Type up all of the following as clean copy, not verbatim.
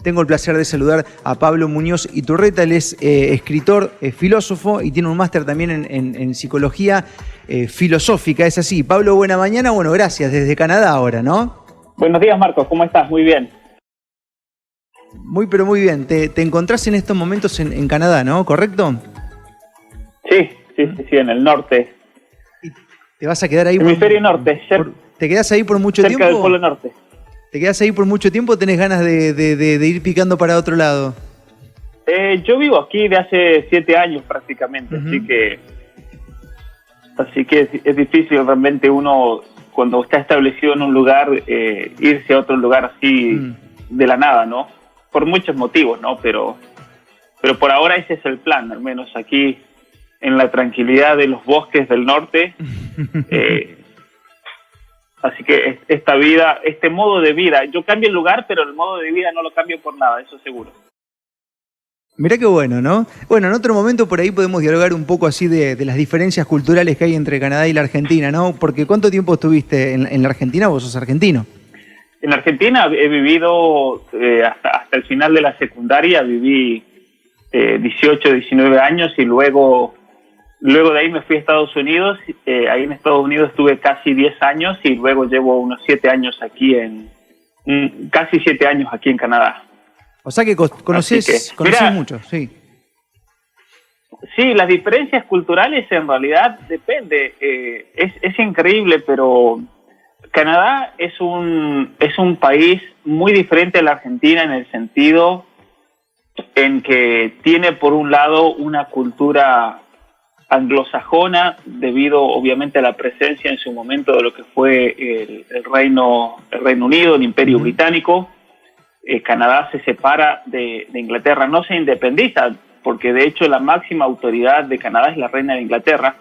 Tengo el placer de saludar a Pablo Muñoz Iturreta. Él es escritor, filósofo y tiene un máster también en psicología filosófica. Es así. Pablo, buena mañana. Bueno, gracias. Desde Canadá ahora, ¿no? Buenos días, Marcos. ¿Cómo estás? Muy bien. Pero muy bien. Te encontrás en estos momentos en Canadá, ¿no? ¿Correcto? Sí, en el norte. ¿Te vas a quedar ahí? Hemisferio norte. ¿Te quedás ahí por mucho tiempo? Cerca del Polo Norte. ¿Te quedás ahí por mucho tiempo o tenés ganas de ir picando para otro lado? Yo vivo aquí de hace 7 años prácticamente, así que es difícil realmente uno, cuando está establecido en un lugar, irse a otro lugar así de la nada, ¿no? Por muchos motivos, ¿no? Pero por ahora ese es el plan, al menos aquí en la tranquilidad de los bosques del norte. Así que esta vida, este modo de vida, yo cambio el lugar, pero el modo de vida no lo cambio por nada, eso seguro. Mirá qué bueno, ¿no? Bueno, en otro momento por ahí podemos dialogar un poco así de las diferencias culturales que hay entre Canadá y la Argentina, ¿no? Porque ¿cuánto tiempo estuviste en la Argentina? Vos sos argentino. En Argentina he vivido hasta el final de la secundaria, viví 18, 19 años y luego de ahí me fui a Estados Unidos. Ahí en Estados Unidos estuve casi 10 años y luego llevo unos 7 años aquí casi 7 años aquí en Canadá. O sea que conocés mucho, sí. Sí, las diferencias culturales en realidad depende. Es increíble, pero Canadá es un país muy diferente a la Argentina en el sentido en que tiene por un lado una cultura anglosajona debido obviamente a la presencia en su momento de lo que fue el Reino Unido, el Imperio Británico. Canadá se separa de Inglaterra, no se independiza, porque de hecho la máxima autoridad de Canadá es la reina de Inglaterra.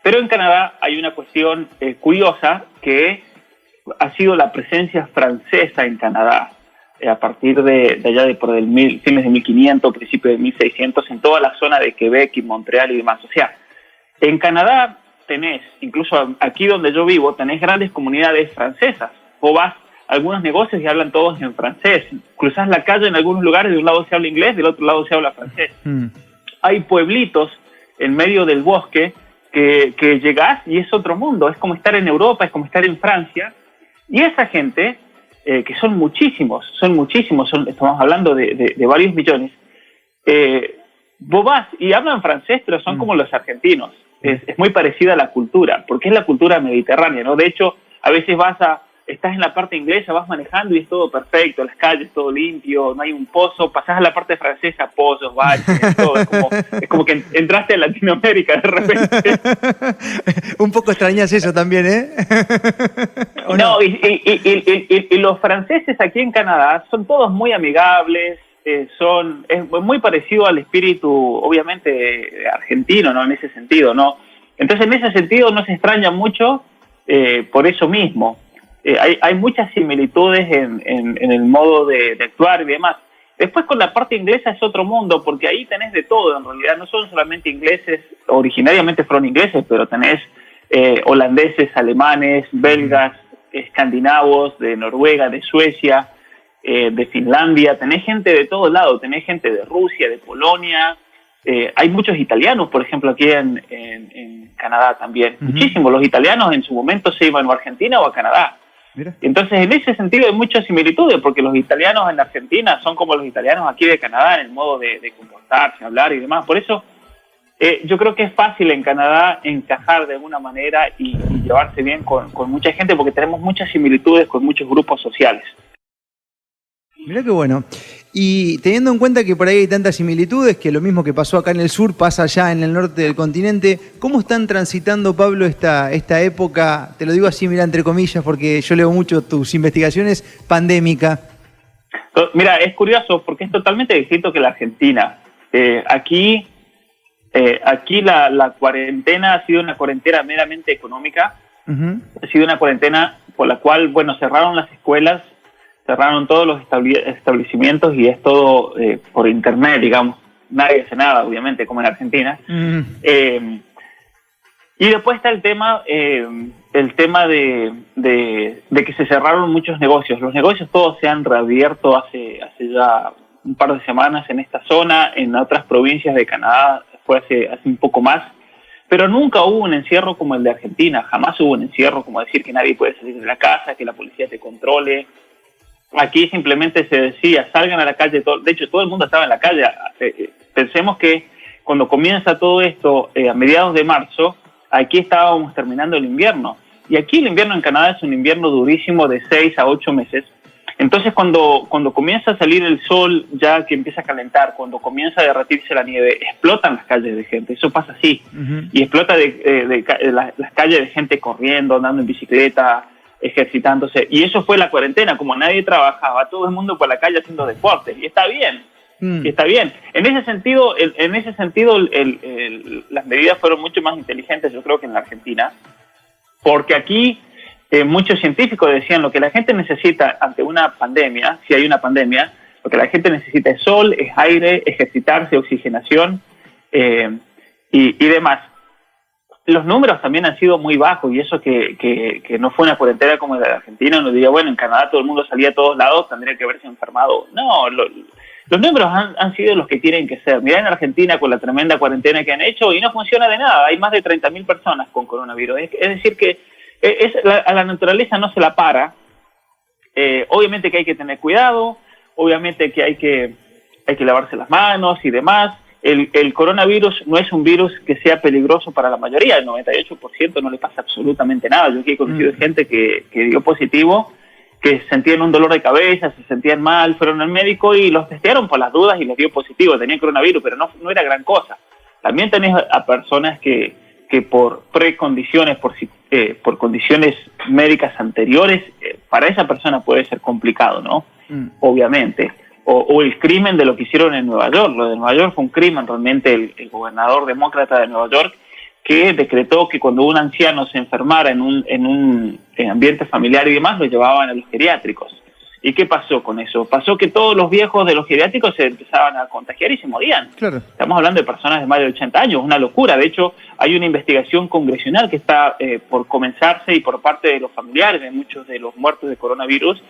Pero en Canadá hay una cuestión curiosa que ha sido la presencia francesa en Canadá. A partir de allá por fines de 1500, principios de 1600, en toda la zona de Quebec y Montreal y demás. O sea, en Canadá tenés, incluso aquí donde yo vivo, tenés grandes comunidades francesas. Vos vas a algunos negocios y hablan todos en francés. Cruzás la calle en algunos lugares, de un lado se habla inglés, del otro lado se habla francés. Hay pueblitos en medio del bosque que llegás y es otro mundo. Es como estar en Europa, es como estar en Francia. Y esa gente, que son muchísimos, estamos hablando de varios millones, vos vas y hablan francés, pero son como los argentinos. Es muy parecida a la cultura, porque es la cultura mediterránea, ¿no? De hecho, a veces estás en la parte inglesa, vas manejando y es todo perfecto, las calles, todo limpio, no hay un pozo, pasás a la parte francesa, pozos, valles, todo, es como que entraste a Latinoamérica de repente. Un poco extrañas eso también, ¿eh? No, y los franceses aquí en Canadá son todos muy amigables, es muy parecido al espíritu, obviamente, argentino, ¿no? En ese sentido, ¿no? Entonces, en ese sentido no se extraña mucho por eso mismo. Hay muchas similitudes en el modo de actuar y demás. Después con la parte inglesa es otro mundo, porque ahí tenés de todo, en realidad. No son solamente ingleses, originariamente fueron ingleses, pero tenés holandeses, alemanes, belgas, escandinavos, de Noruega, de Suecia, de Finlandia. Tenés gente de todos lados, tenés gente de Rusia, de Polonia. Hay muchos italianos, por ejemplo, aquí en Canadá también. Muchísimos. Los italianos en su momento se iban o a Argentina o a Canadá. Mira. Entonces, en ese sentido hay muchas similitudes, porque los italianos en Argentina son como los italianos aquí de Canadá en el modo de comportarse, hablar y demás. Por eso, yo creo que es fácil en Canadá encajar de alguna manera y llevarse bien con mucha gente, porque tenemos muchas similitudes con muchos grupos sociales. Mirá qué bueno. Y teniendo en cuenta que por ahí hay tantas similitudes, que lo mismo que pasó acá en el sur pasa allá en el norte del continente, ¿cómo están transitando, Pablo, esta época, te lo digo así, mira, entre comillas, porque yo leo mucho tus investigaciones, pandémica? Mira, es curioso porque es totalmente distinto que la Argentina. Aquí la cuarentena ha sido una cuarentena meramente económica. Ha sido una cuarentena por la cual, bueno, cerraron las escuelas, cerraron todos los establecimientos y es todo por internet, digamos. Nadie hace nada, obviamente, como en Argentina. Y después está el tema el tema de que se cerraron muchos negocios. Los negocios todos se han reabierto hace ya un par de semanas en esta zona, en otras provincias de Canadá fue hace un poco más, pero nunca hubo un encierro como el de Argentina, jamás hubo un encierro como decir que nadie puede salir de la casa, que la policía te controle. Aquí simplemente se decía, salgan a la calle, de hecho todo el mundo estaba en la calle. Pensemos que cuando comienza todo esto, a mediados de marzo, aquí estábamos terminando el invierno, y aquí el invierno en Canadá es un invierno durísimo de 6 a 8 meses. Entonces cuando comienza a salir el sol, ya que empieza a calentar, cuando comienza a derretirse la nieve, explotan las calles de gente, eso pasa así, y explota las calles de gente corriendo, andando en bicicleta, ejercitándose, y eso fue la cuarentena, como nadie trabajaba, todo el mundo por la calle haciendo deporte, y está bien. Y está bien. En ese sentido, las medidas fueron mucho más inteligentes, yo creo, que en la Argentina, porque aquí muchos científicos decían lo que la gente necesita ante una pandemia, si hay una pandemia, lo que la gente necesita es sol, es aire, ejercitarse, oxigenación y demás. Los números también han sido muy bajos, y eso que no fue una cuarentena como la de Argentina. Uno diría, bueno, en Canadá todo el mundo salía a todos lados, tendría que haberse enfermado. No, los números han sido los que tienen que ser. Mirá en Argentina con la tremenda cuarentena que han hecho y no funciona de nada. Hay más de 30.000 personas con coronavirus. Es decir que a la naturaleza no se la para. Obviamente que hay que tener cuidado, obviamente que hay que lavarse las manos y demás. El coronavirus no es un virus que sea peligroso para la mayoría. El 98% no le pasa absolutamente nada. Yo aquí he conocido gente que dio positivo, que sentían un dolor de cabeza, se sentían mal, fueron al médico y los testearon por las dudas y les dio positivo, tenían coronavirus, pero no era gran cosa. También tenés a personas que por precondiciones, por condiciones médicas anteriores, para esa persona puede ser complicado, ¿no? Obviamente. O el crimen de lo que hicieron en Nueva York. Lo de Nueva York fue un crimen, realmente. El gobernador demócrata de Nueva York, que decretó que cuando un anciano se enfermara en un ambiente familiar y demás, lo llevaban a los geriátricos. ¿Y qué pasó con eso? Pasó que todos los viejos de los geriátricos se empezaban a contagiar y se morían. Claro. Estamos hablando de personas de más de 80 años, una locura. De hecho, hay una investigación congresional que está por comenzarse, y por parte de los familiares de muchos de los muertos de coronavirus,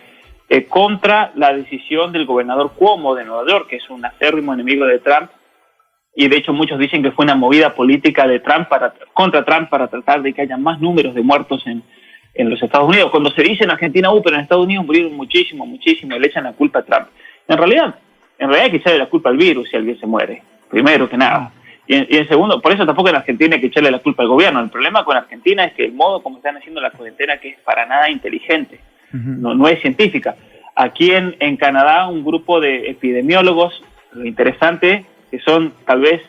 contra la decisión del gobernador Cuomo de Nueva York, que es un acérrimo enemigo de Trump. Y de hecho muchos dicen que fue una movida política de Trump contra Trump para tratar de que haya más números de muertos en los Estados Unidos. Cuando se dice en Argentina, pero en Estados Unidos murieron muchísimo, y le echan la culpa a Trump. En realidad hay que echarle la culpa al virus si alguien se muere, primero que nada. Y en segundo, por eso tampoco en Argentina hay que echarle la culpa al gobierno. El problema con Argentina es que el modo como están haciendo la cuarentena, que es para nada inteligente, no es científica. Aquí en Canadá, un grupo de epidemiólogos, lo interesante, que son tal vez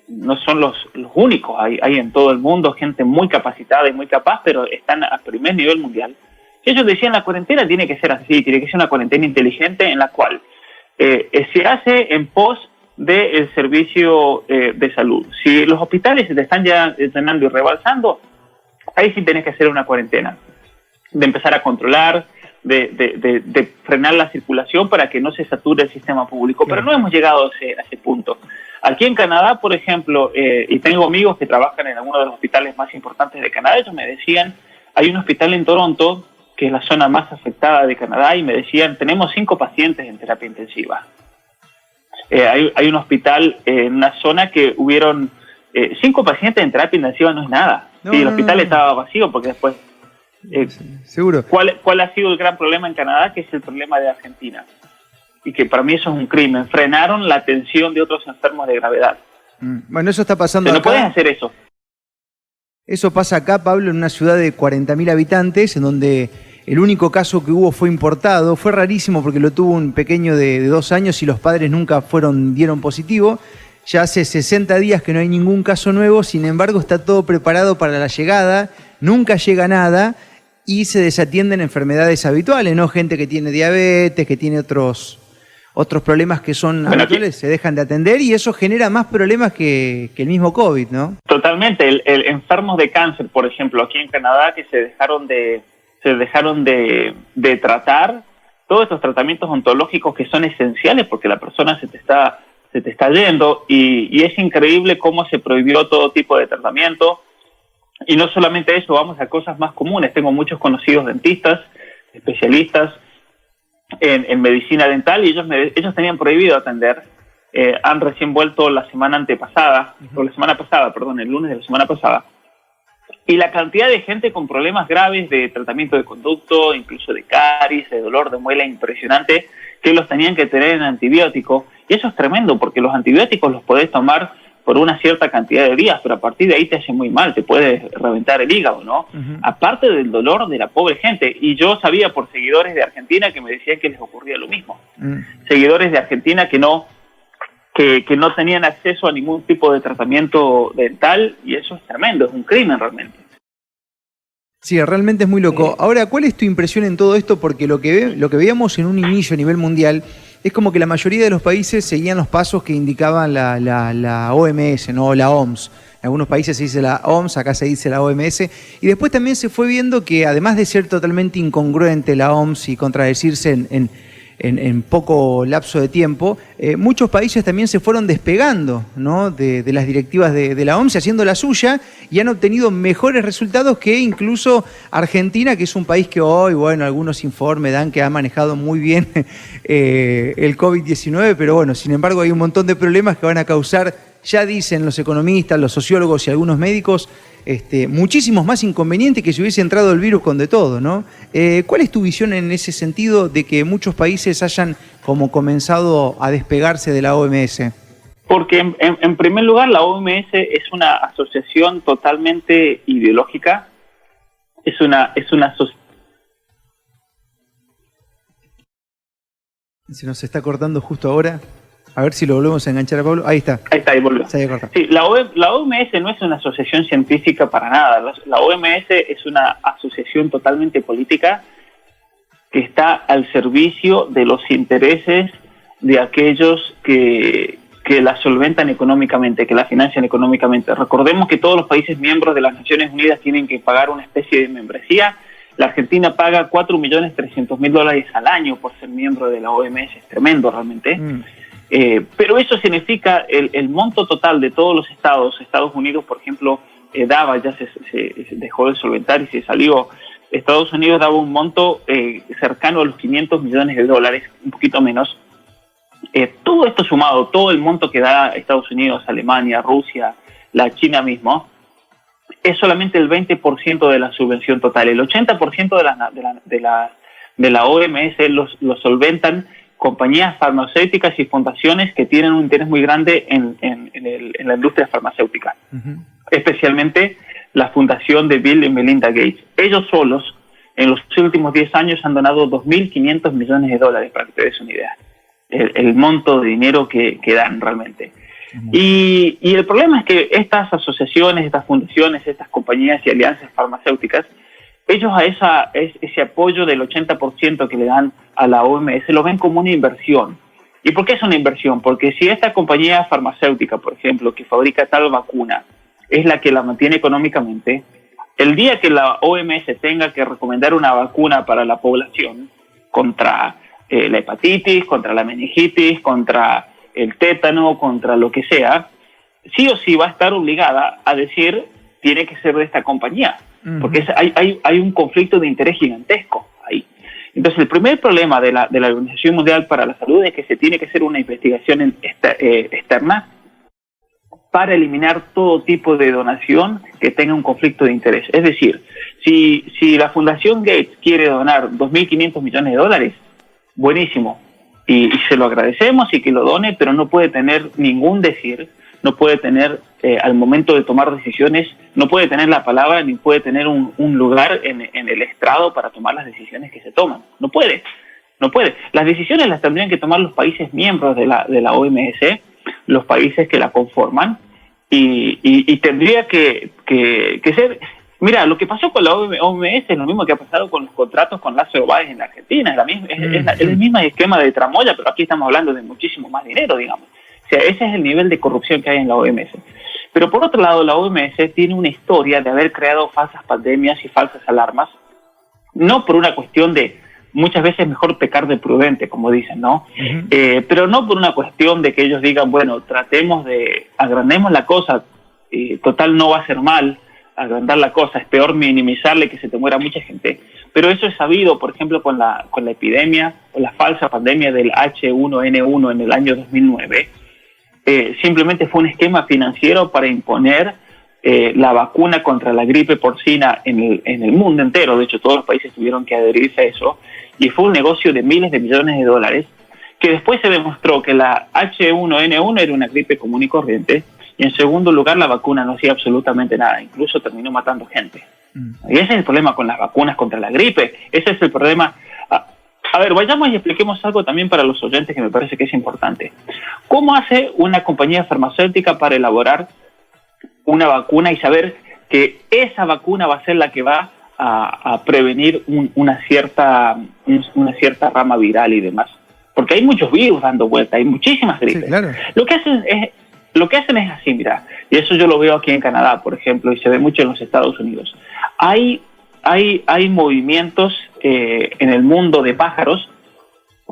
no son los únicos, hay en todo el mundo gente muy capacitada y muy capaz, pero están a primer nivel mundial. Ellos decían, la cuarentena tiene que ser así, tiene que ser una cuarentena inteligente en la cual se hace en pos del servicio de salud. Si los hospitales se te están ya llenando y rebalsando, ahí sí tenés que hacer una cuarentena, de empezar a controlar, de frenar la circulación para que no se sature el sistema público. Pero no hemos llegado a ese punto. Aquí en Canadá, por ejemplo, y tengo amigos que trabajan en algunos de los hospitales más importantes de Canadá, ellos me decían, hay un hospital en Toronto, que es la zona más afectada de Canadá, y me decían, tenemos 5 pacientes en terapia intensiva. Hay un hospital en una zona que hubieron 5 pacientes en terapia intensiva, no es nada. El hospital estaba vacío porque después... seguro. ¿Cuál ha sido el gran problema en Canadá? Que es el problema de Argentina. Y que para mí eso es un crimen. Frenaron la atención de otros enfermos de gravedad. Bueno, eso está pasando acá. No puedes hacer eso. Eso pasa acá, Pablo, en una ciudad de 40.000 habitantes, en donde el único caso que hubo fue importado. Fue rarísimo porque lo tuvo un pequeño de 2 años y los padres nunca dieron positivo. Ya hace 60 días que no hay ningún caso nuevo, sin embargo está todo preparado para la llegada, nunca llega nada y se desatienden enfermedades habituales, ¿no? Gente que tiene diabetes, que tiene otros problemas que son habituales, se dejan de atender y eso genera más problemas que el mismo COVID, ¿no? Totalmente. El enfermos de cáncer, por ejemplo, aquí en Canadá, que se dejaron de tratar, todos estos tratamientos ontológicos que son esenciales porque la persona se te está yendo y es increíble cómo se prohibió todo tipo de tratamiento. Y no solamente eso, vamos a cosas más comunes. Tengo muchos conocidos dentistas, especialistas en medicina dental, y ellos tenían prohibido atender. Han recién vuelto la semana pasada, el lunes de la semana pasada. Y la cantidad de gente con problemas graves de tratamiento de conducto, incluso de caries, de dolor de muela impresionante, que los tenían que tener en antibióticos. Y eso es tremendo, porque los antibióticos los podés tomar por una cierta cantidad de días, pero a partir de ahí te hace muy mal, te puede reventar el hígado, ¿no? Aparte del dolor de la pobre gente. Y yo sabía por seguidores de Argentina que me decían que les ocurría lo mismo. Seguidores de Argentina que no tenían acceso a ningún tipo de tratamiento dental, y eso es tremendo, es un crimen realmente. Sí, realmente es muy loco. Ahora, ¿cuál es tu impresión en todo esto? Porque lo que veíamos en un inicio a nivel mundial es como que la mayoría de los países seguían los pasos que indicaban la OMS, ¿no? La OMS. En algunos países se dice la OMS, acá se dice la OMS. Y después también se fue viendo que, además de ser totalmente incongruente la OMS y contradecirse en poco lapso de tiempo, muchos países también se fueron despegando, ¿no? de las directivas de la OMS, haciendo la suya, y han obtenido mejores resultados que incluso Argentina, que es un país que hoy, bueno, algunos informes dan que ha manejado muy bien el COVID-19, pero bueno, sin embargo hay un montón de problemas que van a causar, ya dicen los economistas, los sociólogos y algunos médicos, muchísimos más inconvenientes que si hubiese entrado el virus con de todo, ¿no? ¿Cuál es tu visión en ese sentido de que muchos países hayan como comenzado a despegarse de la OMS? Porque en primer lugar la OMS es una asociación totalmente ideológica, es una Se nos está cortando justo ahora. A ver si lo volvemos a enganchar a Pablo. Ahí está. Ahí volvió. Se había cortado. Sí, la OMS no es una asociación científica para nada. La OMS es una asociación totalmente política que está al servicio de los intereses de aquellos que la solventan económicamente, que la financian económicamente. Recordemos que todos los países miembros de las Naciones Unidas tienen que pagar una especie de membresía. La Argentina paga $4.300.000 al año por ser miembro de la OMS. Es tremendo realmente. Pero eso significa el monto total de todos los Estados Unidos, por ejemplo, daba, ya se dejó de solventar y se salió. Estados Unidos daba un monto cercano a los $500 millones, un poquito menos. Todo esto sumado, todo el monto que da Estados Unidos, Alemania, Rusia, la China mismo, es solamente el 20% de la subvención total. El 80% de la OMS lo solventan compañías farmacéuticas y fundaciones que tienen un interés muy grande en la industria farmacéutica. Especialmente la fundación de Bill y Melinda Gates. Ellos solos, en los últimos 10 años, han donado $2.500 millones, para que te des una idea. El monto de dinero que dan realmente. Y el problema es que estas asociaciones, estas fundaciones, estas compañías y alianzas farmacéuticas, ellos a ese apoyo del 80% que le dan a la OMS lo ven como una inversión. ¿Y por qué es una inversión? Porque si esta compañía farmacéutica, por ejemplo, que fabrica tal vacuna, es la que la mantiene económicamente, el día que la OMS tenga que recomendar una vacuna para la población contra la hepatitis, contra la meningitis, contra el tétano, contra lo que sea, sí o sí va a estar obligada a decir, tiene que ser de esta compañía, porque hay un conflicto de interés gigantesco ahí. Entonces, el primer problema de la Organización Mundial para la Salud es que se tiene que hacer una investigación externa para eliminar todo tipo de donación que tenga un conflicto de interés. Es decir, si la Fundación Gates quiere donar $2.500 millones, buenísimo, y se lo agradecemos y que lo done, pero no puede tener ningún decir, no puede tener, al momento de tomar decisiones, no puede tener la palabra ni puede tener un lugar en el estrado para tomar las decisiones que se toman. No puede. Las decisiones las tendrían que tomar los países miembros de la OMS, los países que la conforman, y tendría que ser... Mira, lo que pasó con la OMS es lo mismo que ha pasado con los contratos con Lázaro Báez en Argentina. Es el mismo esquema de tramoya, pero aquí estamos hablando de muchísimo más dinero, digamos. O sea, ese es el nivel de corrupción que hay en la OMS. Pero por otro lado, la OMS tiene una historia de haber creado falsas pandemias y falsas alarmas, no por una cuestión de, muchas veces mejor pecar de prudente, como dicen, ¿no? Pero no por una cuestión de que ellos digan, bueno, agrandemos la cosa, total no va a ser mal, agrandar la cosa, es peor minimizarle que se te muera mucha gente. Pero eso es sabido, por ejemplo, con la epidemia o la falsa pandemia del H1N1 en el año 2009. Simplemente fue un esquema financiero para imponer la vacuna contra la gripe porcina en el mundo entero. De hecho, todos los países tuvieron que adherirse a eso. Y fue un negocio de miles de millones de dólares, que después se demostró que la H1N1 era una gripe común y corriente. Y en segundo lugar, la vacuna no hacía absolutamente nada, incluso terminó matando gente. Y ese es el problema con las vacunas contra la gripe, ese es el problema. A ver, vayamos y expliquemos algo también para los oyentes que me parece que es importante. ¿Cómo hace una compañía farmacéutica para elaborar una vacuna y saber que esa vacuna va a ser la que va a prevenir una cierta rama viral y demás? Porque hay muchos virus dando vuelta, hay muchísimas gripes. Sí, claro. Lo que hacen es así, mira, y eso yo lo veo aquí en Canadá, por ejemplo, y se ve mucho en los Estados Unidos. Hay movimientos en el mundo de pájaros.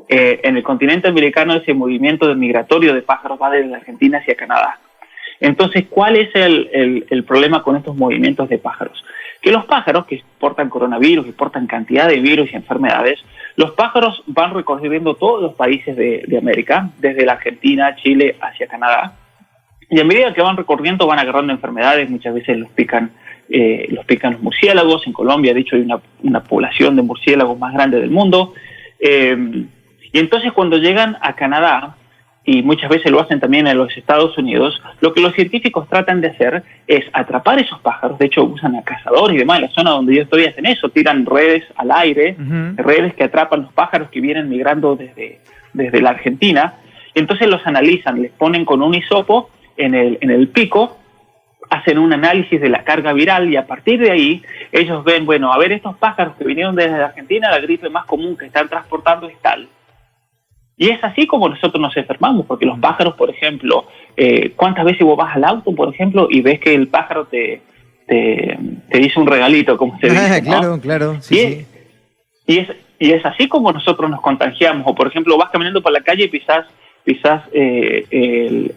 En el continente americano ese movimiento migratorio de pájaros va desde Argentina hacia Canadá. Entonces, ¿cuál es el problema con estos movimientos de pájaros? Que los pájaros que portan coronavirus, que portan cantidad de virus y enfermedades, los pájaros van recorriendo todos los países de América, desde la Argentina, Chile, hacia Canadá. Y a medida que van recorriendo van agarrando enfermedades, muchas veces los pican los murciélagos. En Colombia, de hecho, hay una población de murciélagos más grande del mundo. Y entonces cuando llegan a Canadá, y muchas veces lo hacen también en los Estados Unidos, lo que los científicos tratan de hacer es atrapar esos pájaros. De hecho, usan a cazadores y demás. En la zona donde yo estoy hacen eso, tiran redes al aire, redes que atrapan los pájaros que vienen migrando desde la Argentina. Entonces los analizan, les ponen con un hisopo en el pico, hacen un análisis de la carga viral y a partir de ahí ellos ven, bueno, a ver, estos pájaros que vinieron desde la Argentina, la gripe más común que están transportando es tal. Y es así como nosotros nos enfermamos, porque los pájaros, por ejemplo, ¿cuántas veces vos vas al auto, por ejemplo, y ves que el pájaro te hizo un regalito, como se dice, ¿no? Claro, sí. Y es así como nosotros nos contagiamos. O, por ejemplo, vas caminando por la calle y pisás el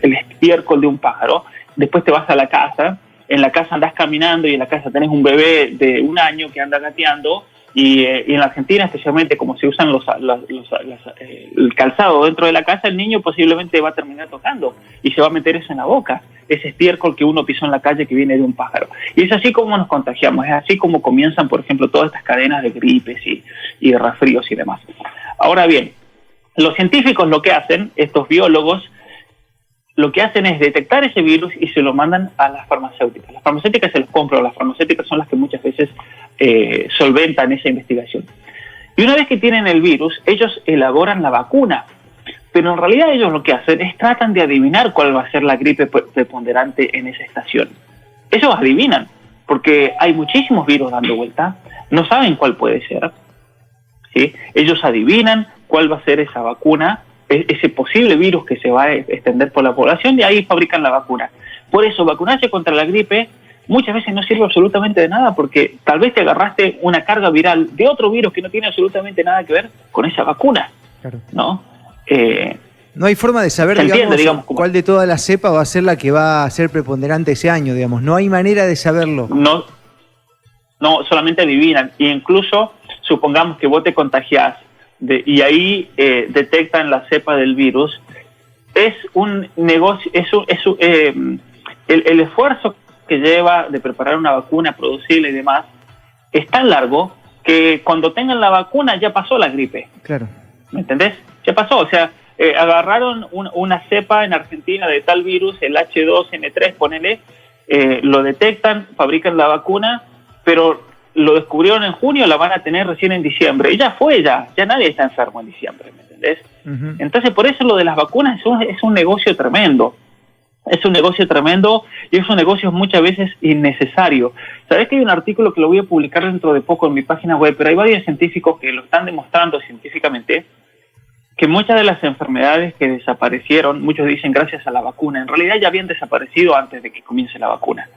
estiércol de un pájaro, después te vas a la casa, en la casa andás caminando y en la casa tenés un bebé de 1 año que anda gateando, y en la Argentina, especialmente como se usan el calzado dentro de la casa, el niño posiblemente va a terminar tocando y se va a meter eso en la boca, ese estiércol que uno pisó en la calle que viene de un pájaro. Y es así como nos contagiamos, es así como comienzan, por ejemplo, todas estas cadenas de gripes y de resfríos y demás. Ahora bien, los científicos lo que hacen, estos biólogos, lo que hacen es detectar ese virus y se lo mandan a las farmacéuticas. Las farmacéuticas se los compran, las farmacéuticas son las que muchas veces solventan esa investigación. Y una vez que tienen el virus, ellos elaboran la vacuna. Pero en realidad ellos lo que hacen es tratan de adivinar cuál va a ser la gripe preponderante en esa estación. Ellos adivinan, porque hay muchísimos virus dando vuelta, no saben cuál puede ser, ¿sí? Ellos adivinan cuál va a ser esa vacuna, ese posible virus que se va a extender por la población, y ahí fabrican la vacuna. Por eso, vacunarse contra la gripe muchas veces no sirve absolutamente de nada, porque tal vez te agarraste una carga viral de otro virus que no tiene absolutamente nada que ver con esa vacuna, claro. ¿No? No hay forma de saber, digamos, cuál de todas las cepas va a ser la que va a ser preponderante ese año, digamos. No hay manera de saberlo. No, solamente adivinan. E incluso, supongamos que vos te contagiás y ahí detectan la cepa del virus. Es un negocio, el esfuerzo que lleva de preparar una vacuna, producirla y demás, es tan largo que cuando tengan la vacuna ya pasó la gripe. Claro. ¿Me entendés? Ya pasó, o sea, agarraron una cepa en Argentina de tal virus, el H2N3, ponele, lo detectan, fabrican la vacuna, pero lo descubrieron en junio, la van a tener recién en diciembre. Y ya fue, ya nadie está enfermo en diciembre, ¿me entendés? Uh-huh. Entonces, por eso lo de las vacunas es un negocio tremendo. Es un negocio tremendo y es un negocio muchas veces innecesario. Sabés que hay un artículo que lo voy a publicar dentro de poco en mi página web, pero hay varios científicos que lo están demostrando científicamente, que muchas de las enfermedades que desaparecieron, muchos dicen gracias a la vacuna, en realidad ya habían desaparecido antes de que comience la vacuna.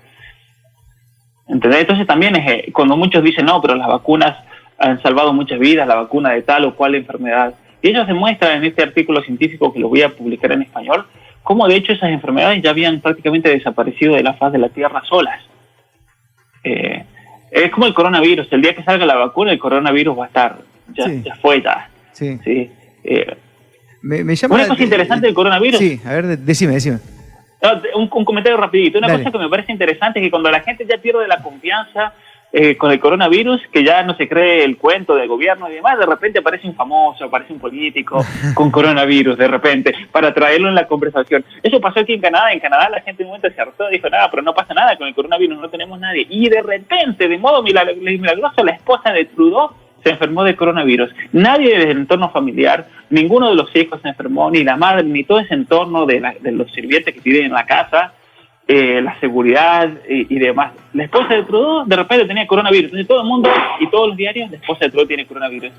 ¿Entendés? Entonces también es cuando muchos dicen, no, pero las vacunas han salvado muchas vidas, la vacuna de tal o cual enfermedad. Y ellos demuestran en este artículo científico que lo voy a publicar en español, cómo de hecho esas enfermedades ya habían prácticamente desaparecido de la faz de la Tierra solas. Es como el coronavirus, el día que salga la vacuna el coronavirus va a estar, ya fue ya. Sí. ¿Sí? Me llama una cosa interesante del coronavirus. Sí, a ver, decime. Un comentario rapidito. Una Dale. cosa que me parece interesante es que cuando la gente ya pierde la confianza con el coronavirus, que ya no se cree el cuento del gobierno y demás, de repente aparece un famoso, aparece un político con coronavirus, de repente, para traerlo en la conversación. Eso pasó aquí en Canadá. En Canadá la gente en un momento se hartó, dijo, nada, pero no pasa nada con el coronavirus, no tenemos nadie. Y de repente, de modo milagroso, la esposa de Trudeau se enfermó de coronavirus. Nadie del entorno familiar, ninguno de los hijos se enfermó, ni la madre, ni todo ese entorno de los sirvientes que viven en la casa, la seguridad y demás. La esposa de Trudeau de repente tenía coronavirus. Entonces todo el mundo y todos los diarios, la esposa de Trudeau tiene coronavirus.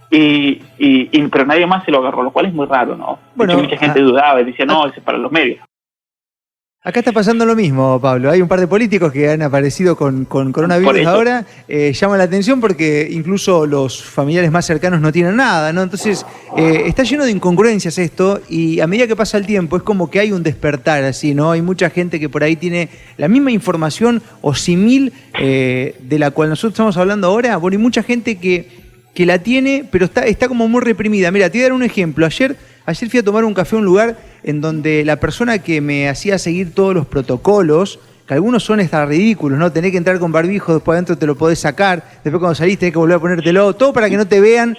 Pero nadie más se lo agarró, lo cual es muy raro, ¿no? Bueno, mucha gente dudaba y decía, no, eso es para los medios. Acá está pasando lo mismo, Pablo. Hay un par de políticos que han aparecido con coronavirus ahora. Llama la atención porque incluso los familiares más cercanos no tienen nada, ¿no? Entonces, está lleno de incongruencias esto, y a medida que pasa el tiempo es como que hay un despertar así, ¿no? Hay mucha gente que por ahí tiene la misma información o simil de la cual nosotros estamos hablando ahora. Bueno, hay mucha gente que la tiene, pero está como muy reprimida. Mira, te voy a dar un ejemplo. Ayer fui a tomar un café a un lugar en donde la persona que me hacía seguir todos los protocolos, que algunos son hasta ridículos, ¿no? Tenés que entrar con barbijo, después adentro te lo podés sacar, después cuando salís tenés que volver a ponértelo, todo para que no te vean.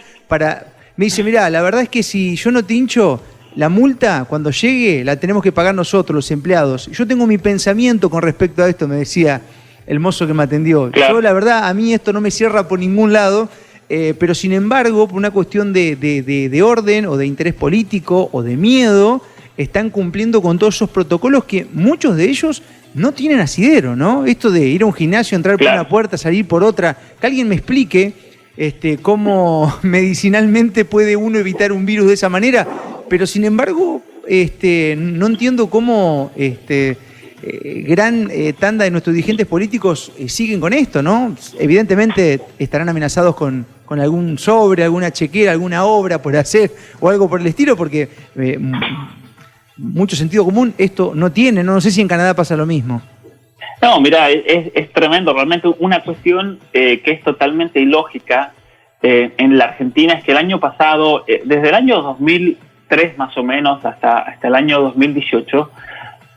Me dice, mirá, la verdad es que si yo no te hincho, la multa cuando llegue la tenemos que pagar nosotros, los empleados. Yo tengo mi pensamiento con respecto a esto, me decía el mozo que me atendió. Claro. Yo, la verdad, a mí esto no me cierra por ningún lado. Pero sin embargo, por una cuestión de orden o de interés político o de miedo, están cumpliendo con todos esos protocolos que muchos de ellos no tienen asidero, ¿no? Esto de ir a un gimnasio, entrar por una puerta, salir por otra, que alguien me explique cómo medicinalmente puede uno evitar un virus de esa manera, pero sin embargo no entiendo cómo gran tanda de nuestros dirigentes políticos siguen con esto, ¿no? Evidentemente estarán amenazados con algún sobre, alguna chequera, alguna obra por hacer o algo por el estilo, porque mucho sentido común esto no tiene, no sé si en Canadá pasa lo mismo. No, mira, es tremendo, realmente una cuestión que es totalmente ilógica en la Argentina es que el año pasado, desde el año 2003 más o menos hasta el año 2018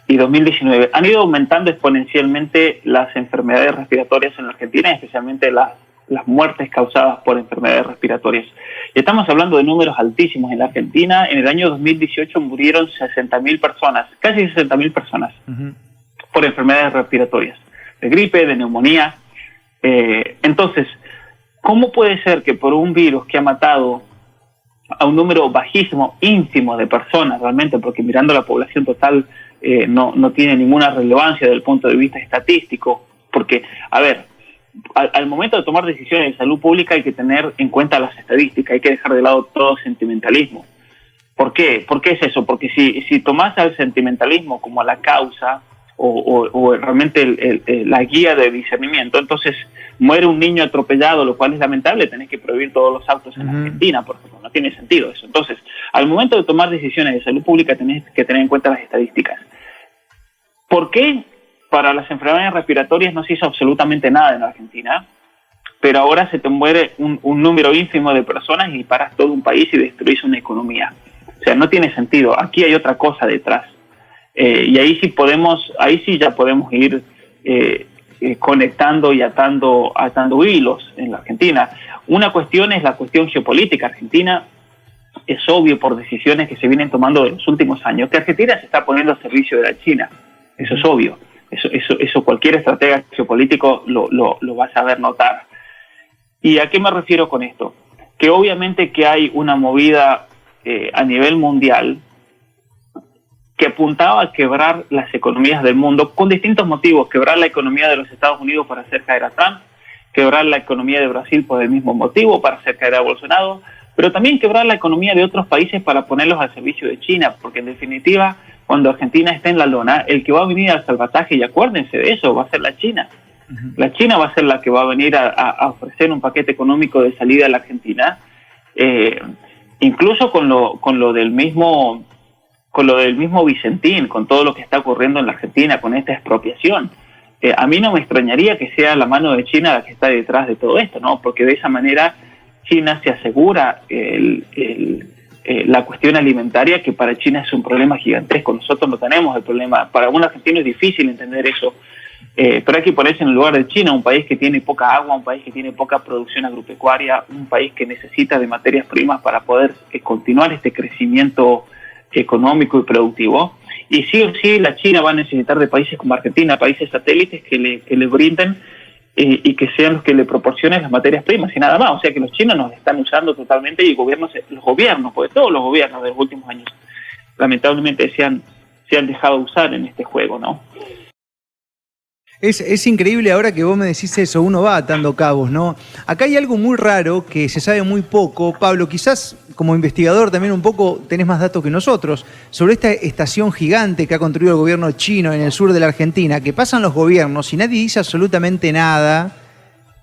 y 2019, han ido aumentando exponencialmente las enfermedades respiratorias en la Argentina, especialmente las muertes causadas por enfermedades respiratorias. Y estamos hablando de números altísimos en la Argentina. En el año 2018 murieron 60.000 personas, casi 60.000 personas, por enfermedades respiratorias, de gripe, de neumonía. Entonces, ¿cómo puede ser que por un virus que ha matado a un número bajísimo, ínfimo de personas realmente, porque mirando la población total no tiene ninguna relevancia desde el punto de vista estadístico, porque, a ver, al momento de tomar decisiones de salud pública hay que tener en cuenta las estadísticas, hay que dejar de lado todo sentimentalismo. ¿Por qué? ¿Por qué es eso? Porque si tomás al sentimentalismo como la causa o realmente la guía de discernimiento, entonces muere un niño atropellado, lo cual es lamentable, tenés que prohibir todos los autos en Argentina, por ejemplo, no tiene sentido eso. Entonces, al momento de tomar decisiones de salud pública tenés que tener en cuenta las estadísticas. ¿Por qué para las enfermedades respiratorias no se hizo absolutamente nada en Argentina, pero ahora se te muere un número ínfimo de personas y paras todo un país y destruís una economía? O sea, no tiene sentido. Aquí hay otra cosa detrás. Y ahí sí ya podemos ir conectando y atando hilos en la Argentina. Una cuestión es la cuestión geopolítica. Argentina, es obvio por decisiones que se vienen tomando en los últimos años, que Argentina se está poniendo al servicio de la China. Eso es obvio. Eso cualquier estratega geopolítico lo va a saber notar. ¿Y a qué me refiero con esto? Que obviamente que hay una movida a nivel mundial que apuntaba a quebrar las economías del mundo con distintos motivos. Quebrar la economía de los Estados Unidos para hacer caer a Trump, quebrar la economía de Brasil por el mismo motivo, para hacer caer a Bolsonaro, pero también quebrar la economía de otros países para ponerlos al servicio de China, porque en definitiva, cuando Argentina esté en la lona, el que va a venir al salvataje, y acuérdense de eso, va a ser la China. La China va a ser la que va a venir a ofrecer un paquete económico de salida a la Argentina, incluso con lo del mismo Vicentín, con todo lo que está ocurriendo en la Argentina, con esta expropiación. a mí no me extrañaría que sea la mano de China la que está detrás de todo esto, ¿no? Porque de esa manera China se asegura la cuestión alimentaria, que para China es un problema gigantesco. Nosotros no tenemos el problema. Para un argentino es difícil entender eso, pero hay que ponerse en el lugar de China, un país que tiene poca agua, un país que tiene poca producción agropecuaria, un país que necesita de materias primas para poder continuar este crecimiento económico y productivo. Y sí o sí la China va a necesitar de países como Argentina, países satélites que le brinden y que sean los que le proporcionen las materias primas y nada más. O sea que los chinos nos están usando totalmente, y los gobiernos, porque todos los gobiernos de los últimos años lamentablemente se han dejado usar en este juego, ¿no? Es increíble ahora que vos me decís eso, uno va atando cabos, ¿no? Acá hay algo muy raro que se sabe muy poco. Pablo, quizás como investigador también un poco tenés más datos que nosotros, sobre esta estación gigante que ha construido el gobierno chino en el sur de la Argentina, que pasan los gobiernos y nadie dice absolutamente nada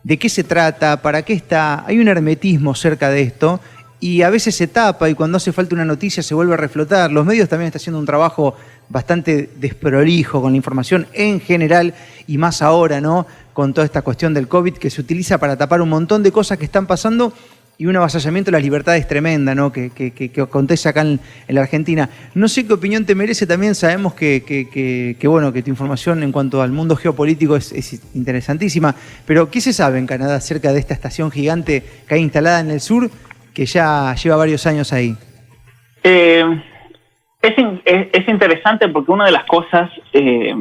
de qué se trata, para qué está. Hay un hermetismo cerca de esto y a veces se tapa, y cuando hace falta una noticia se vuelve a reflotar. Los medios también están haciendo un trabajo bastante desprolijo con la información en general, y más ahora, ¿no? Con toda esta cuestión del COVID, que se utiliza para tapar un montón de cosas que están pasando, y un avasallamiento de las libertades tremenda, ¿no? que acontece acá en la Argentina. No sé qué opinión te merece. También sabemos que bueno, que tu información en cuanto al mundo geopolítico es interesantísima, pero ¿qué se sabe en Canadá acerca de esta estación gigante que hay instalada en el sur, que ya lleva varios años ahí? Es interesante porque una de las cosas que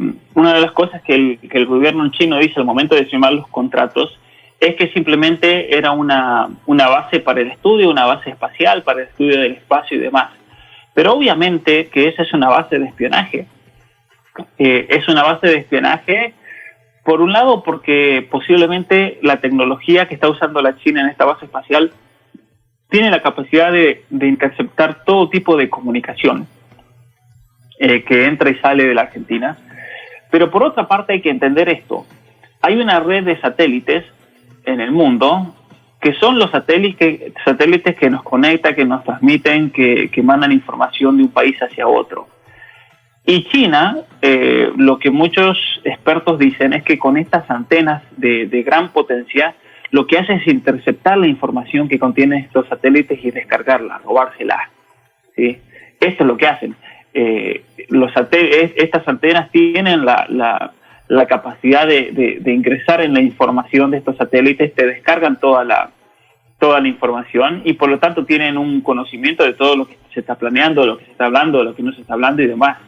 el gobierno chino dice al momento de firmar los contratos es que simplemente era una base para el estudio, una base espacial para el estudio del espacio y demás. Pero obviamente que esa es una base de espionaje. Es una base de espionaje, por un lado, porque posiblemente la tecnología que está usando la China en esta base espacial tiene la capacidad de interceptar todo tipo de comunicación que entra y sale de la Argentina. Pero por otra parte hay que entender esto. Hay una red de satélites en el mundo que son los satélites que nos conectan, que nos transmiten, que mandan información de un país hacia otro. Y China, lo que muchos expertos dicen es que con estas antenas de gran potencia, lo que hace es interceptar la información que contienen estos satélites y descargarla, robársela, ¿sí? Esto es lo que hacen. Estas antenas tienen la capacidad de ingresar en la información de estos satélites, te descargan toda la información, y por lo tanto tienen un conocimiento de todo lo que se está planeando, de lo que se está hablando, de lo que no se está hablando y demás.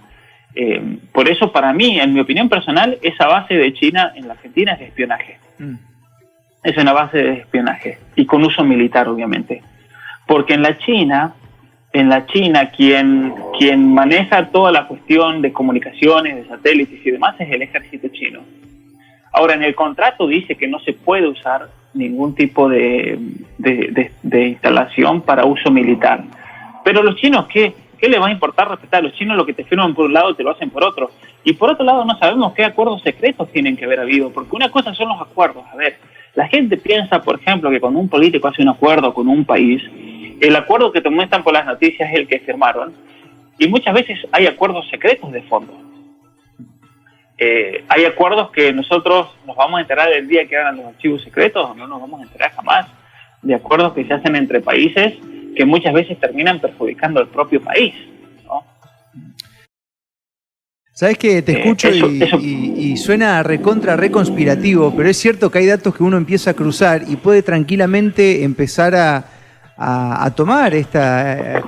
Por eso, para mí, en mi opinión personal, esa base de China en la Argentina es de espionaje. Es una base de espionaje y con uso militar, obviamente. Porque en la China quien maneja toda la cuestión de comunicaciones, de satélites y demás es el ejército chino. Ahora, en el contrato dice que no se puede usar ningún tipo de instalación para uso militar. Pero los chinos, ¿qué les va a importar respetar? Los chinos lo que te firman por un lado te lo hacen por otro. Y por otro lado no sabemos qué acuerdos secretos tienen que haber habido, porque una cosa son los acuerdos. A ver, la gente piensa, por ejemplo, que cuando un político hace un acuerdo con un país, el acuerdo que te muestran por las noticias es el que firmaron, y muchas veces hay acuerdos secretos de fondo. Hay acuerdos que nosotros nos vamos a enterar el día que hagan los archivos secretos, o no nos vamos a enterar jamás, de acuerdos que se hacen entre países que muchas veces terminan perjudicando al propio país, ¿no? Sabes que te escucho y suena reconspirativo, pero es cierto que hay datos que uno empieza a cruzar y puede tranquilamente empezar a tomar estas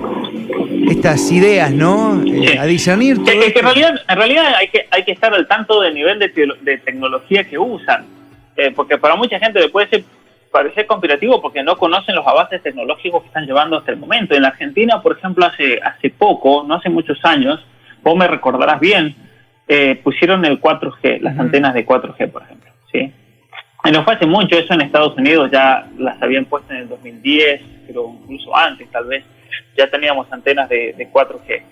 ideas, ¿no? Sí. A discernir todo es que esto. en realidad hay que estar al tanto del nivel de tecnología que usan, porque para mucha gente le puede parecer conspirativo porque no conocen los avances tecnológicos que están llevando hasta el momento. En la Argentina, por ejemplo, hace poco, no hace muchos años, vos me recordarás bien, pusieron el 4G, las antenas de 4G, por ejemplo, ¿sí? No fue hace mucho, eso en Estados Unidos ya las habían puesto en el 2010, pero incluso antes tal vez, ya teníamos antenas de 4G.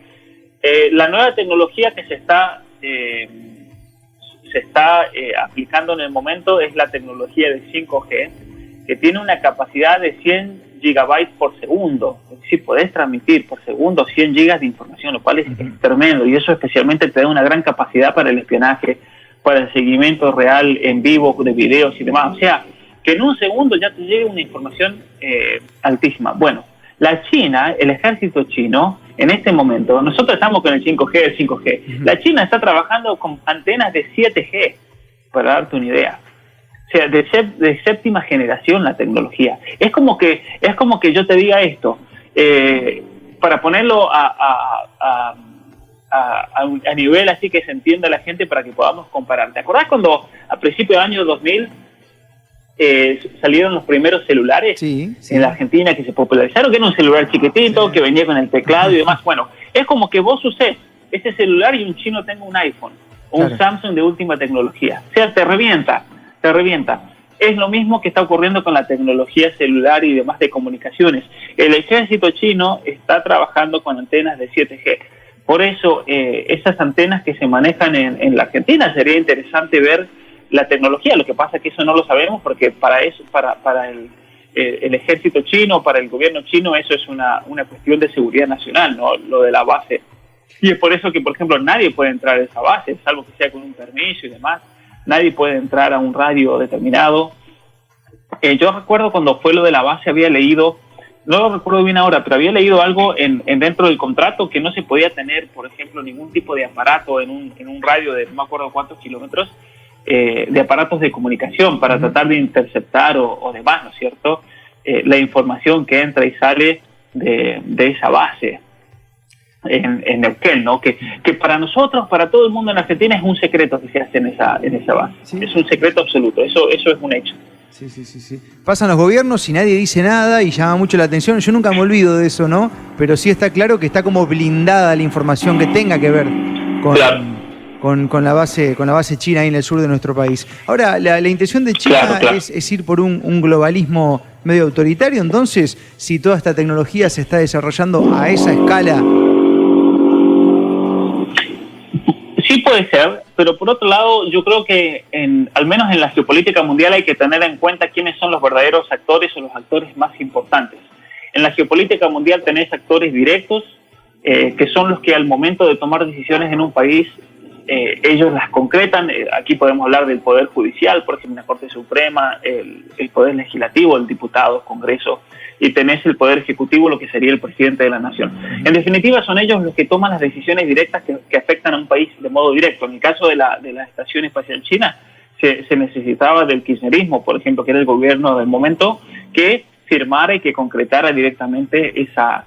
La nueva tecnología que se está aplicando en el momento es la tecnología de 5G, que tiene una capacidad de 100 gigabytes por segundo. Es decir, podés transmitir por segundo 100 gigas de información, lo cual es tremendo, y eso especialmente te da una gran capacidad para el espionaje, para el seguimiento real en vivo de videos y demás. O sea, que en un segundo ya te llegue una información altísima. Bueno, la China, el ejército chino, en este momento, nosotros estamos con el 5G, el 5G. La China está trabajando con antenas de 7G, para darte una idea. O sea, de séptima generación la tecnología. Es como que yo te diga esto, para ponerlo a nivel así que se entienda la gente para que podamos comparar. ¿Te acordás cuando a principios del año 2000 salieron los primeros celulares en la Argentina que se popularizaron, que era un celular chiquitito, que venía con el teclado y demás? Bueno, es como que vos usés ese celular y un chino tenga un iPhone o un Samsung de última tecnología. O sea, te revienta. Es lo mismo que está ocurriendo con la tecnología celular y demás de comunicaciones. El ejército chino está trabajando con antenas de 7G. Por eso, esas antenas que se manejan en la Argentina, sería interesante ver la tecnología. Lo que pasa es que eso no lo sabemos porque para eso, para el ejército chino, para el gobierno chino, eso es una cuestión de seguridad nacional, ¿no? Lo de la base. Y es por eso que, por ejemplo, nadie puede entrar a esa base, salvo que sea con un permiso y demás. Nadie puede entrar a un radio determinado. Yo recuerdo cuando fue lo de la base, había leído, no lo recuerdo bien ahora, pero había leído algo en dentro del contrato que no se podía tener, por ejemplo, ningún tipo de aparato en un radio de no me acuerdo cuántos kilómetros, de aparatos de comunicación para tratar de interceptar o demás, ¿no es cierto? La información que entra y sale de esa base en Neuquén, ¿no? Que para nosotros, para todo el mundo en Argentina, es un secreto que se hace en esa base. Sí. Es un secreto absoluto, eso es un hecho. Sí. Pasan los gobiernos y nadie dice nada y llama mucho la atención. Yo nunca me olvido de eso, ¿no? Pero sí está claro que está como blindada la información que tenga que ver con la base china ahí en el sur de nuestro país. Ahora, la intención de China es ir por un globalismo medio autoritario. Entonces, si toda esta tecnología se está desarrollando a esa escala... Sí puede ser, pero por otro lado yo creo que al menos en la geopolítica mundial hay que tener en cuenta quiénes son los verdaderos actores o los actores más importantes. En la geopolítica mundial tenés actores directos que son los que al momento de tomar decisiones en un país ellos las concretan. Aquí podemos hablar del Poder Judicial, por ejemplo, la Corte Suprema, el Poder Legislativo, el Diputado, Congreso, y tenés el Poder Ejecutivo, lo que sería el Presidente de la Nación. En definitiva, son ellos los que toman las decisiones directas que afectan a un país de modo directo. En el caso de la Estación Espacial China, se necesitaba del kirchnerismo, por ejemplo, que era el gobierno del momento, que firmara y que concretara directamente esa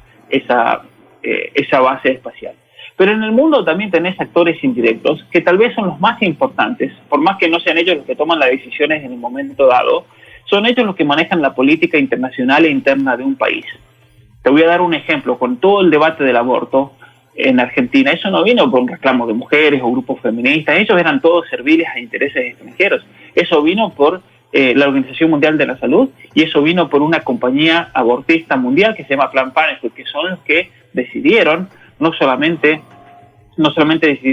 base espacial. Pero en el mundo también tenés actores indirectos que tal vez son los más importantes, por más que no sean ellos los que toman las decisiones en el momento dado, son ellos los que manejan la política internacional e interna de un país. Te voy a dar un ejemplo. Con todo el debate del aborto en Argentina, eso no vino por un reclamo de mujeres o grupos feministas, ellos eran todos serviles a intereses extranjeros. Eso vino por la Organización Mundial de la Salud y eso vino por una compañía abortista mundial que se llama Planned Parenthood, que son los que decidieron no solamente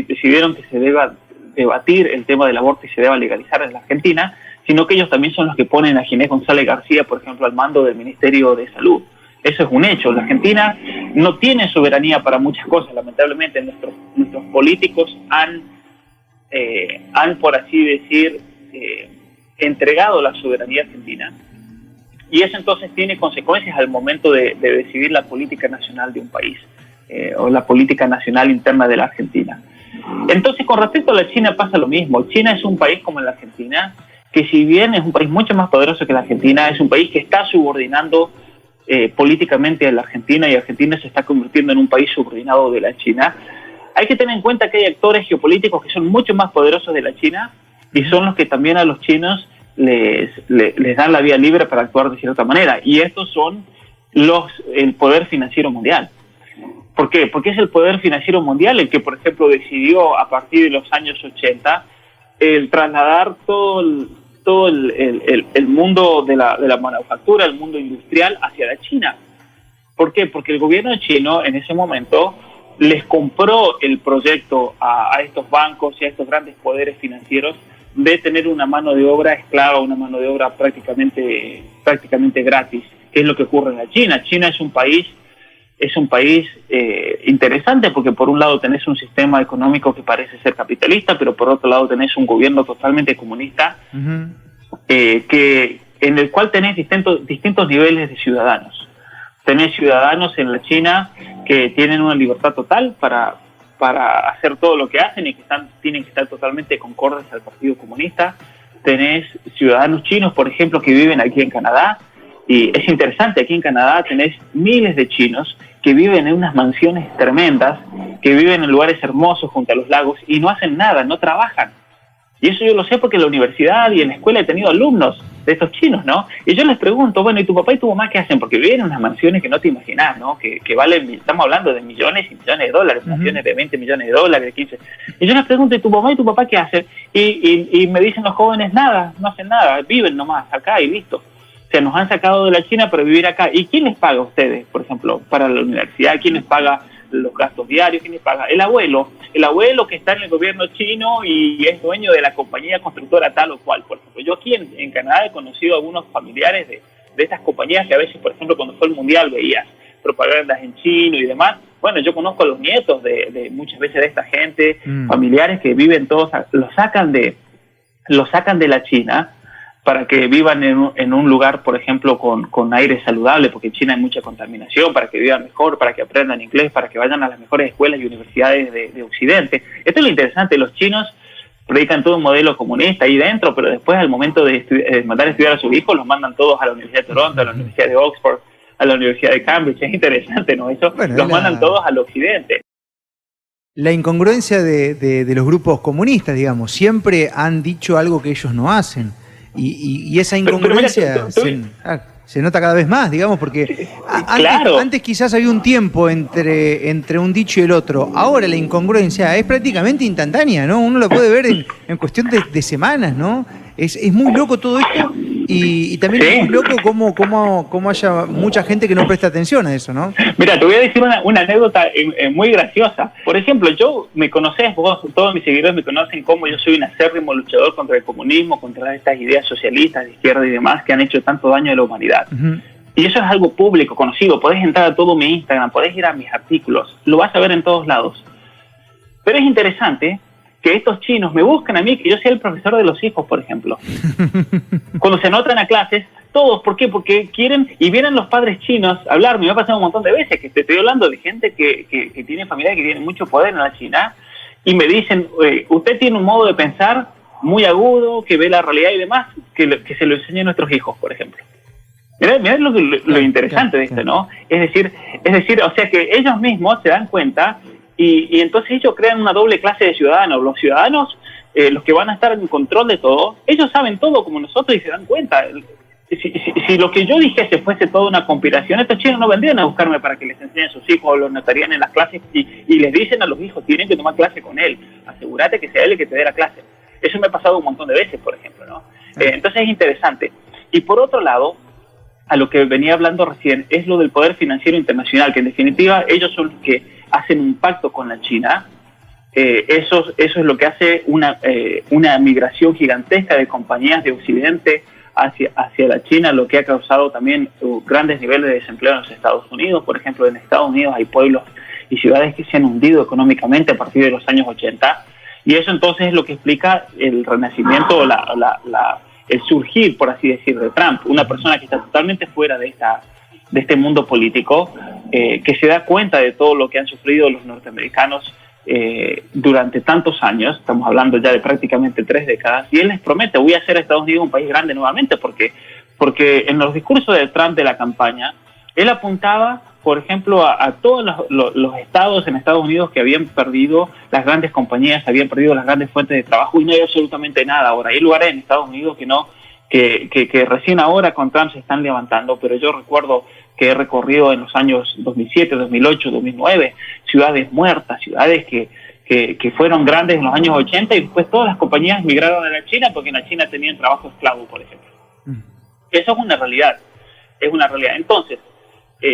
decidieron que se deba debatir el tema del aborto y se deba legalizar en la Argentina, sino que ellos también son los que ponen a Ginés González García, por ejemplo, al mando del Ministerio de Salud. Eso es un hecho. La Argentina no tiene soberanía para muchas cosas, lamentablemente. Nuestros políticos han, por así decir, entregado la soberanía argentina. Y eso entonces tiene consecuencias al momento de decidir la política nacional de un país. O la política nacional interna de la Argentina. Entonces, con respecto a la China pasa lo mismo. China es un país como la Argentina, que si bien es un país mucho más poderoso que la Argentina, es un país que está subordinando políticamente a la Argentina y Argentina se está convirtiendo en un país subordinado de la China. Hay que tener en cuenta que hay actores geopolíticos que son mucho más poderosos de la China y son los que también a los chinos les dan la vía libre para actuar de cierta manera. Y estos son el poder financiero mundial. ¿Por qué? Porque es el poder financiero mundial el que, por ejemplo, decidió a partir de los años 80 el trasladar todo el mundo de la manufactura, el mundo industrial hacia la China. ¿Por qué? Porque el gobierno chino en ese momento les compró el proyecto a estos bancos y a estos grandes poderes financieros de tener una mano de obra esclava, una mano de obra prácticamente gratis, que es lo que ocurre en la China. China es un país es un país interesante porque por un lado tenés un sistema económico que parece ser capitalista, pero por otro lado tenés un gobierno totalmente comunista, en el cual tenés distintos niveles de ciudadanos. Tenés ciudadanos en la China que tienen una libertad total para hacer todo lo que hacen y que tienen que estar totalmente concordes al Partido Comunista. Tenés ciudadanos chinos, por ejemplo, que viven aquí en Canadá, y es interesante, aquí en Canadá tenés miles de chinos que viven en unas mansiones tremendas, que viven en lugares hermosos junto a los lagos y no hacen nada, no trabajan. Y eso yo lo sé porque en la universidad y en la escuela he tenido alumnos de estos chinos, ¿no? Y yo les pregunto, bueno, ¿y tu papá y tu mamá qué hacen? Porque viven en unas mansiones que no te imaginas, ¿no? Que valen, estamos hablando de millones y millones de dólares, mansiones de 20 millones de dólares, de 15. Y yo les pregunto, ¿y tu mamá y tu papá qué hacen? Y me dicen los jóvenes, nada, no hacen nada, viven nomás acá y listo. O sea, nos han sacado de la China para vivir acá. ¿Y quién les paga a ustedes, por ejemplo, para la universidad? ¿Quién les paga los gastos diarios? ¿Quién les paga? El abuelo que está en el gobierno chino y es dueño de la compañía constructora tal o cual. Por ejemplo, yo aquí en Canadá he conocido a algunos familiares de estas compañías que a veces, por ejemplo, cuando fue el Mundial veías propagandas en chino y demás. Bueno, yo conozco a los nietos de muchas veces de esta gente, familiares que viven todos, los sacan de la China para que vivan en un lugar, por ejemplo, con aire saludable, porque en China hay mucha contaminación, para que vivan mejor, para que aprendan inglés, para que vayan a las mejores escuelas y universidades de Occidente. Esto es lo interesante, los chinos predican todo un modelo comunista ahí dentro, pero después al momento de mandar a estudiar a sus hijos, los mandan todos a la Universidad de Toronto, a la Universidad de Oxford, a la Universidad de Cambridge. Es interesante, ¿no? Eso, bueno, los mandan todos al Occidente. La incongruencia de los grupos comunistas, digamos, siempre han dicho algo que ellos no hacen. Y esa incongruencia se nota cada vez más, digamos, porque antes quizás había un tiempo entre un dicho y el otro. Ahora la incongruencia es prácticamente instantánea, ¿no? Uno la puede ver en cuestión de semanas, ¿no? Es muy loco todo esto y también es muy loco cómo haya mucha gente que no presta atención a eso, ¿no? Mira, te voy a decir una anécdota muy graciosa. Por ejemplo, me conocés, vos, todos mis seguidores me conocen como yo soy un acérrimo luchador contra el comunismo, contra estas ideas socialistas de izquierda y demás que han hecho tanto daño a la humanidad. Y eso es algo público, conocido. Podés entrar a todo mi Instagram, podés ir a mis artículos, lo vas a ver en todos lados. Pero es interesante que estos chinos me buscan a mí, que yo sea el profesor de los hijos, por ejemplo. Cuando se anotan a clases, todos, ¿por qué? Porque quieren, y vienen los padres chinos a hablarme. Me ha pasado un montón de veces que te estoy hablando de gente que tiene familia, que tiene mucho poder en la China, y me dicen, usted tiene un modo de pensar muy agudo, que ve la realidad y demás, que se lo enseñe a nuestros hijos, por ejemplo. Mirá lo interesante de esto, ¿no? Es decir, o sea que ellos mismos se dan cuenta y entonces ellos crean una doble clase de ciudadanos. Los ciudadanos, los que van a estar en control de todo, ellos saben todo como nosotros y se dan cuenta. Si lo que yo dijese fuese toda una conspiración, estos chinos no vendrían a buscarme para que les enseñen a sus hijos o los notarían en las clases y les dicen a los hijos, tienen que tomar clase con él, asegúrate que sea él el que te dé la clase. Eso me ha pasado un montón de veces, por ejemplo, ¿no? Entonces es interesante. Y por otro lado, a lo que venía hablando recién, es lo del poder financiero internacional, que en definitiva ellos son los que hacen un pacto con la China. Eso es lo que hace una migración gigantesca de compañías de Occidente hacia la China, lo que ha causado también grandes niveles de desempleo en los Estados Unidos. Por ejemplo, en Estados Unidos hay pueblos y ciudades que se han hundido económicamente a partir de los años 80, y eso entonces es lo que explica el renacimiento, el surgir, por así decir, de Trump, una persona que está totalmente fuera de este mundo político, que se da cuenta de todo lo que han sufrido los norteamericanos durante tantos años. Estamos hablando ya de prácticamente 3 décadas, y él les promete, voy a hacer a Estados Unidos un país grande nuevamente, porque en los discursos de Trump de la campaña, él apuntaba, por ejemplo, a todos los estados en Estados Unidos que habían perdido las grandes compañías, habían perdido las grandes fuentes de trabajo, y no hay absolutamente nada ahora. Hay lugares en Estados Unidos que recién ahora con Trump se están levantando, pero yo recuerdo que he recorrido en los años 2007, 2008, 2009, ciudades muertas, ciudades que fueron grandes en los años 80, y después todas las compañías migraron a la China porque en la China tenían trabajo esclavo, por ejemplo. Eso es una realidad, Entonces,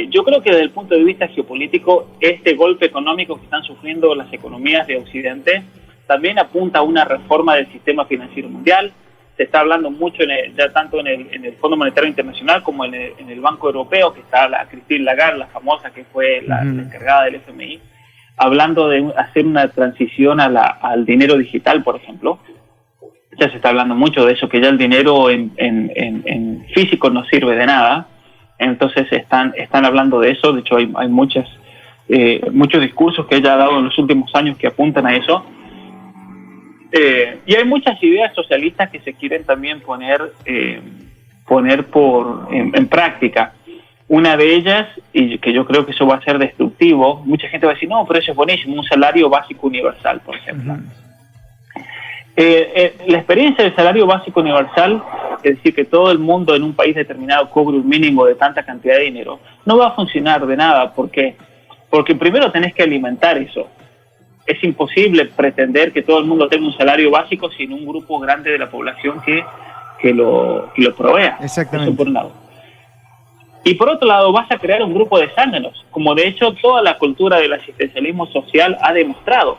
yo creo que desde el punto de vista geopolítico, este golpe económico que están sufriendo las economías de Occidente también apunta a una reforma del sistema financiero mundial, se está hablando mucho ya tanto en el Fondo Monetario Internacional como en el Banco Europeo, que está la Christine Lagarde, la famosa, que fue la encargada del FMI, hablando de hacer una transición al dinero digital, por ejemplo. Ya se está hablando mucho de eso, que ya el dinero en físico no sirve de nada. Entonces están hablando de eso. De hecho, hay muchos discursos que ella ha dado en los últimos años que apuntan a eso. Y hay muchas ideas socialistas que se quieren también poner en práctica. Una de ellas, y que yo creo que eso va a ser destructivo, mucha gente va a decir, no, pero eso es buenísimo, un salario básico universal, por ejemplo. La experiencia del salario básico universal, es decir, que todo el mundo en un país determinado cobre un mínimo de tanta cantidad de dinero, no va a funcionar de nada. ¿Por qué? Porque primero tenés que alimentar eso. Es imposible pretender que todo el mundo tenga un salario básico sin un grupo grande de la población que lo provea. Exactamente. Eso por un lado. Y por otro lado, vas a crear un grupo de zánganos, como de hecho toda la cultura del asistencialismo social ha demostrado.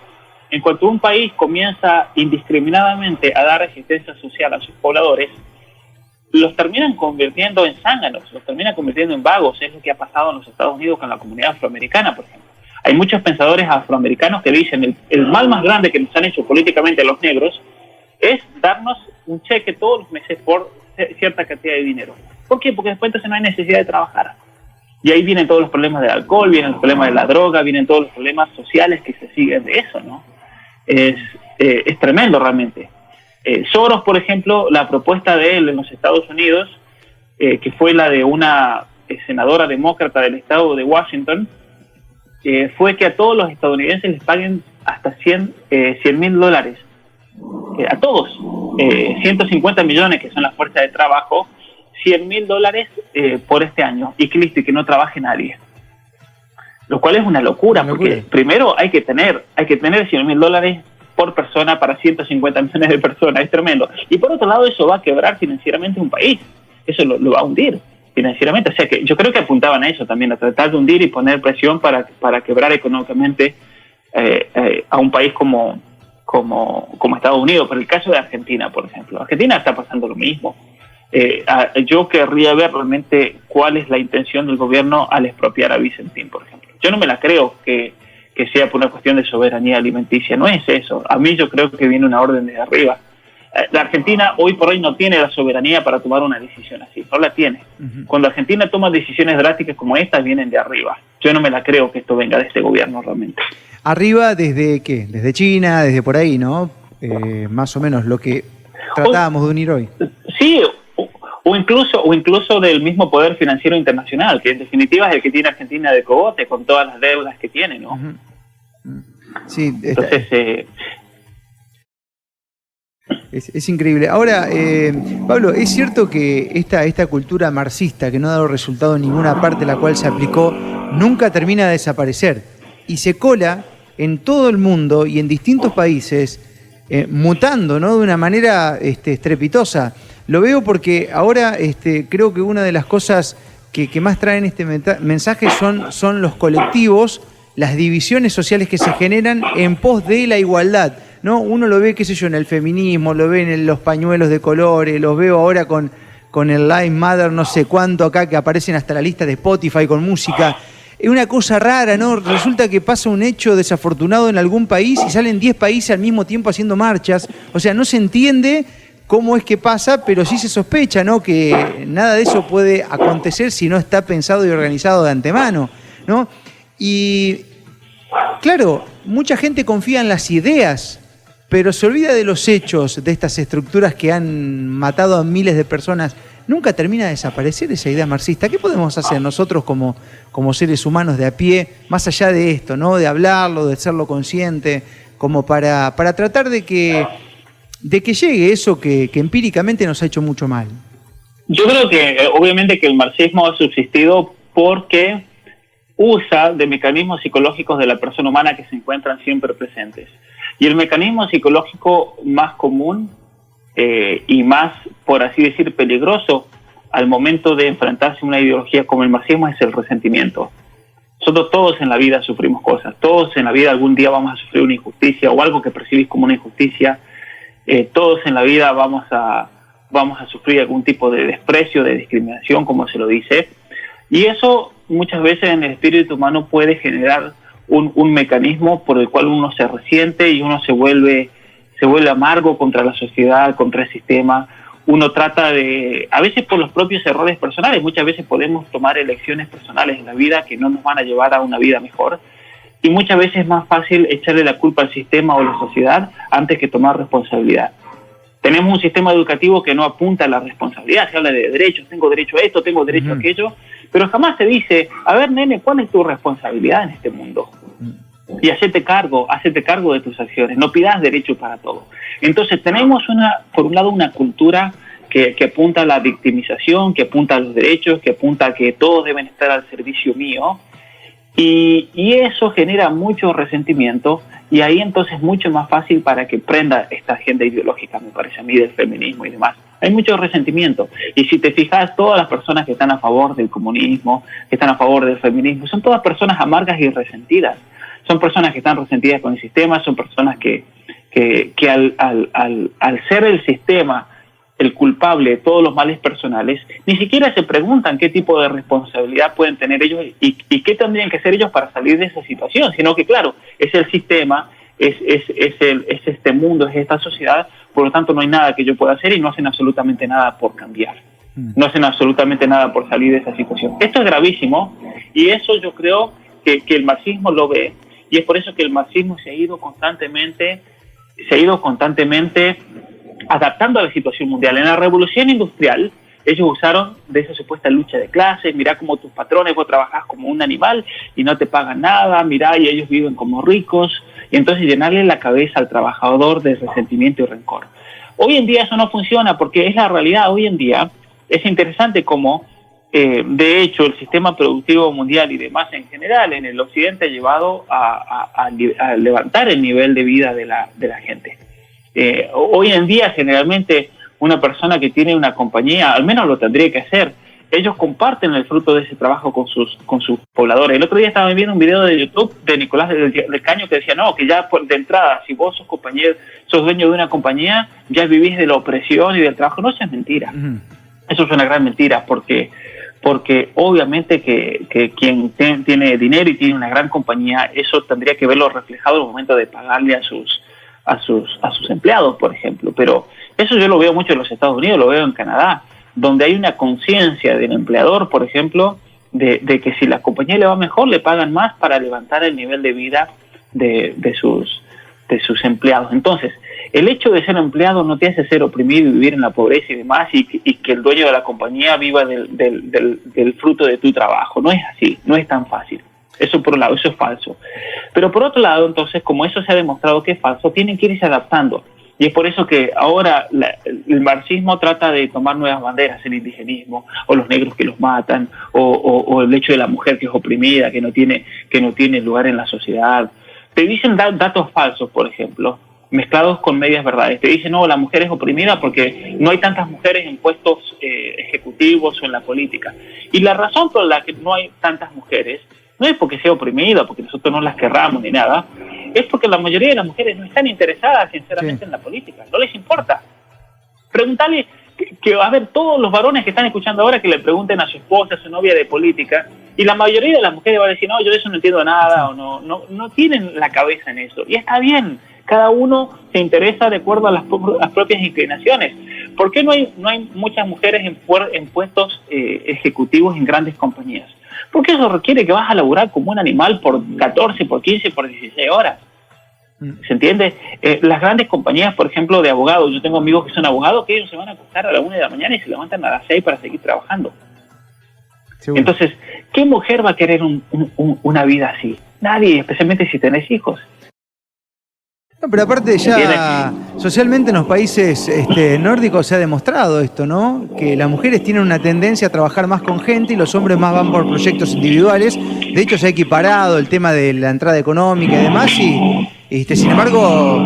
En cuanto un país comienza indiscriminadamente a dar asistencia social a sus pobladores, los terminan convirtiendo en zánganos, los terminan convirtiendo en vagos. Es lo que ha pasado en los Estados Unidos con la comunidad afroamericana, por ejemplo. Hay muchos pensadores afroamericanos que dicen el mal más grande que nos han hecho políticamente los negros es darnos un cheque todos los meses por cierta cantidad de dinero. ¿Por qué? Porque después entonces no hay necesidad de trabajar. Y ahí vienen todos los problemas del alcohol, vienen los problemas de la droga, vienen todos los problemas sociales que se siguen de eso, ¿no? Es tremendo realmente. Soros, por ejemplo, la propuesta de él en los Estados Unidos, que fue la de una senadora demócrata del estado de Washington, fue que a todos los estadounidenses les paguen hasta $100,000. A todos. 150 millones, que son las fuerzas de trabajo, $100,000 por este año. Y que listo, y que no trabaje nadie. Lo cual es una locura, porque primero hay que tener $100,000 por persona para 150 millones de personas. Es tremendo. Y por otro lado, eso va a quebrar financieramente un país. Eso lo va a hundir financieramente. O sea que yo creo que apuntaban a eso también, a tratar de hundir y poner presión para quebrar económicamente a un país como Estados Unidos. Pero el caso de Argentina, por ejemplo. Argentina está pasando lo mismo. Yo querría ver realmente cuál es la intención del gobierno al expropiar a Vicentín, por ejemplo. Yo no me la creo que sea por una cuestión de soberanía alimenticia. No es eso. A mí yo creo que viene una orden desde arriba. La Argentina hoy por hoy no tiene la soberanía para tomar una decisión así, no la tiene. Cuando Argentina toma decisiones drásticas como estas, vienen de arriba. Yo no me la creo que esto venga de este gobierno realmente. ¿Arriba desde qué? Desde China, desde por ahí, ¿no? Más o menos lo que tratábamos de unir hoy. Sí, o incluso del mismo poder financiero internacional, que en definitiva es el que tiene Argentina de cogote, con todas las deudas que tiene, ¿no? Sí, entonces... Es increíble. Ahora, Pablo, ¿es cierto que esta cultura marxista que no ha dado resultado en ninguna parte la cual se aplicó, nunca termina de desaparecer y se cola en todo el mundo y en distintos países, mutando, ¿no?, de una manera estrepitosa? Lo veo porque ahora creo que una de las cosas que más traen este mensaje son los colectivos, las divisiones sociales que se generan en pos de la igualdad, ¿no? Uno lo ve, qué sé yo, en el feminismo, lo ve en los pañuelos de colores, los veo ahora con el Live Matter no sé cuánto acá, que aparecen hasta la lista de Spotify con música. Es una cosa rara, ¿no? Resulta que pasa un hecho desafortunado en algún país y salen 10 países al mismo tiempo haciendo marchas. O sea, no se entiende cómo es que pasa, pero sí se sospecha, ¿no?, que nada de eso puede acontecer si no está pensado y organizado de antemano, ¿no? Y, claro, mucha gente confía en las ideas, pero se olvida de los hechos, de estas estructuras que han matado a miles de personas. Nunca termina de desaparecer esa idea marxista. ¿Qué podemos hacer nosotros como seres humanos de a pie, más allá de esto, ¿no?, de hablarlo, de serlo consciente, como para tratar de que llegue eso que empíricamente nos ha hecho mucho mal? Yo creo que obviamente que el marxismo ha subsistido porque usa de mecanismos psicológicos de la persona humana que se encuentran siempre presentes. Y el mecanismo psicológico más común y más, por así decir, peligroso al momento de enfrentarse a una ideología como el marxismo es el resentimiento. Nosotros todos en la vida sufrimos cosas, todos en la vida algún día vamos a sufrir una injusticia o algo que percibís como una injusticia, todos en la vida vamos a vamos a sufrir algún tipo de desprecio, de discriminación, como se lo dice, y eso muchas veces en el espíritu humano puede generar un mecanismo por el cual uno se resiente y uno se vuelve amargo contra la sociedad, contra el sistema. Uno trata de, a veces por los propios errores personales, muchas veces podemos tomar elecciones personales en la vida que no nos van a llevar a una vida mejor, y muchas veces es más fácil echarle la culpa al sistema o a la sociedad antes que tomar responsabilidad. Tenemos un sistema educativo que no apunta a la responsabilidad, se habla de derechos, tengo derecho a esto, tengo derecho a aquello, pero jamás se dice, a ver, nene, ¿cuál es tu responsabilidad en este mundo? Y hacete cargo de tus acciones, no pidas derecho para todo. Entonces tenemos por un lado una cultura que apunta a la victimización, que apunta a los derechos, que apunta a que todos deben estar al servicio mío, y eso genera mucho resentimiento, y ahí entonces es mucho más fácil para que prenda esta agenda ideológica, me parece a mí, del feminismo y demás. Hay mucho resentimiento, y si te fijas, todas las personas que están a favor del comunismo, que están a favor del feminismo, son todas personas amargas y resentidas. Son personas que están resentidas con el sistema, son personas que al ser el sistema el culpable de todos los males personales, ni siquiera se preguntan qué tipo de responsabilidad pueden tener ellos y qué tendrían que hacer ellos para salir de esa situación, sino que claro, es el sistema, es este mundo, es esta sociedad, por lo tanto no hay nada que yo pueda hacer y no hacen absolutamente nada por cambiar. No hacen absolutamente nada por salir de esa situación. Esto es gravísimo, y eso yo creo que el marxismo lo ve, y es por eso que el marxismo se ha ido constantemente adaptando a la situación mundial. En la revolución industrial, ellos usaron de esa supuesta lucha de clases, mirá como tus patrones, vos trabajás como un animal y no te pagan nada, mirá, y ellos viven como ricos, y entonces llenarle la cabeza al trabajador de resentimiento y rencor. Hoy en día eso no funciona, porque es la realidad. Hoy en día es interesante cómo, de hecho, el sistema productivo mundial y demás en general en el occidente ha llevado a levantar el nivel de vida de la gente. Hoy en día generalmente una persona que tiene una compañía, al menos lo tendría que hacer, ellos comparten el fruto de ese trabajo con sus pobladores. El otro día estaba viendo un video de YouTube de Nicolás del Caño que decía, no, que ya de entrada, si vos sos dueño de una compañía, ya vivís de la opresión y del trabajo. No, eso es mentira. Eso es una gran mentira, porque obviamente que quien tiene dinero y tiene una gran compañía, eso tendría que verlo reflejado en el momento de pagarle a sus empleados, por ejemplo. Pero eso yo lo veo mucho en los Estados Unidos, lo veo en Canadá, donde hay una conciencia del empleador, por ejemplo, de que si la compañía le va mejor, le pagan más para levantar el nivel de vida de sus empleados. Entonces, el hecho de ser empleado no te hace ser oprimido y vivir en la pobreza y demás, y que el dueño de la compañía viva del fruto de tu trabajo. No es así, no es tan fácil. Eso por un lado, eso es falso. Pero por otro lado, entonces, como eso se ha demostrado que es falso, tienen que irse adaptando. Y es por eso que ahora el marxismo trata de tomar nuevas banderas, el indigenismo, o los negros que los matan, o el hecho de la mujer que es oprimida, que no tiene lugar en la sociedad. Te dicen datos falsos, por ejemplo, mezclados con medias verdades. Te dicen, no, la mujer es oprimida porque no hay tantas mujeres en puestos ejecutivos o en la política. Y la razón por la que no hay tantas mujeres no es porque sea oprimida, porque nosotros no las querramos ni nada, es porque la mayoría de las mujeres no están interesadas sinceramente en la política, no les importa. Preguntarle, a ver, todos los varones que están escuchando ahora, que le pregunten a su esposa, a su novia de política, y la mayoría de las mujeres van a decir, no, yo de eso no entiendo nada, o no tienen la cabeza en eso. Y está bien, cada uno se interesa de acuerdo a las propias inclinaciones. ¿Por qué no hay muchas mujeres en puestos ejecutivos en grandes compañías? Porque eso requiere que vas a laburar como un animal por 14, por 15, por 16 horas. ¿Se entiende? Las grandes compañías, por ejemplo, de abogados, yo tengo amigos que son abogados que ellos se van a acostar a la 1 de la mañana y se levantan a las 6 para seguir trabajando. Seguro. Entonces, ¿qué mujer va a querer una vida así? Nadie, especialmente si tenés hijos. No, pero aparte ya socialmente en los países nórdicos se ha demostrado esto, ¿no? Que las mujeres tienen una tendencia a trabajar más con gente y los hombres más van por proyectos individuales. De hecho se ha equiparado el tema de la entrada económica y demás y sin embargo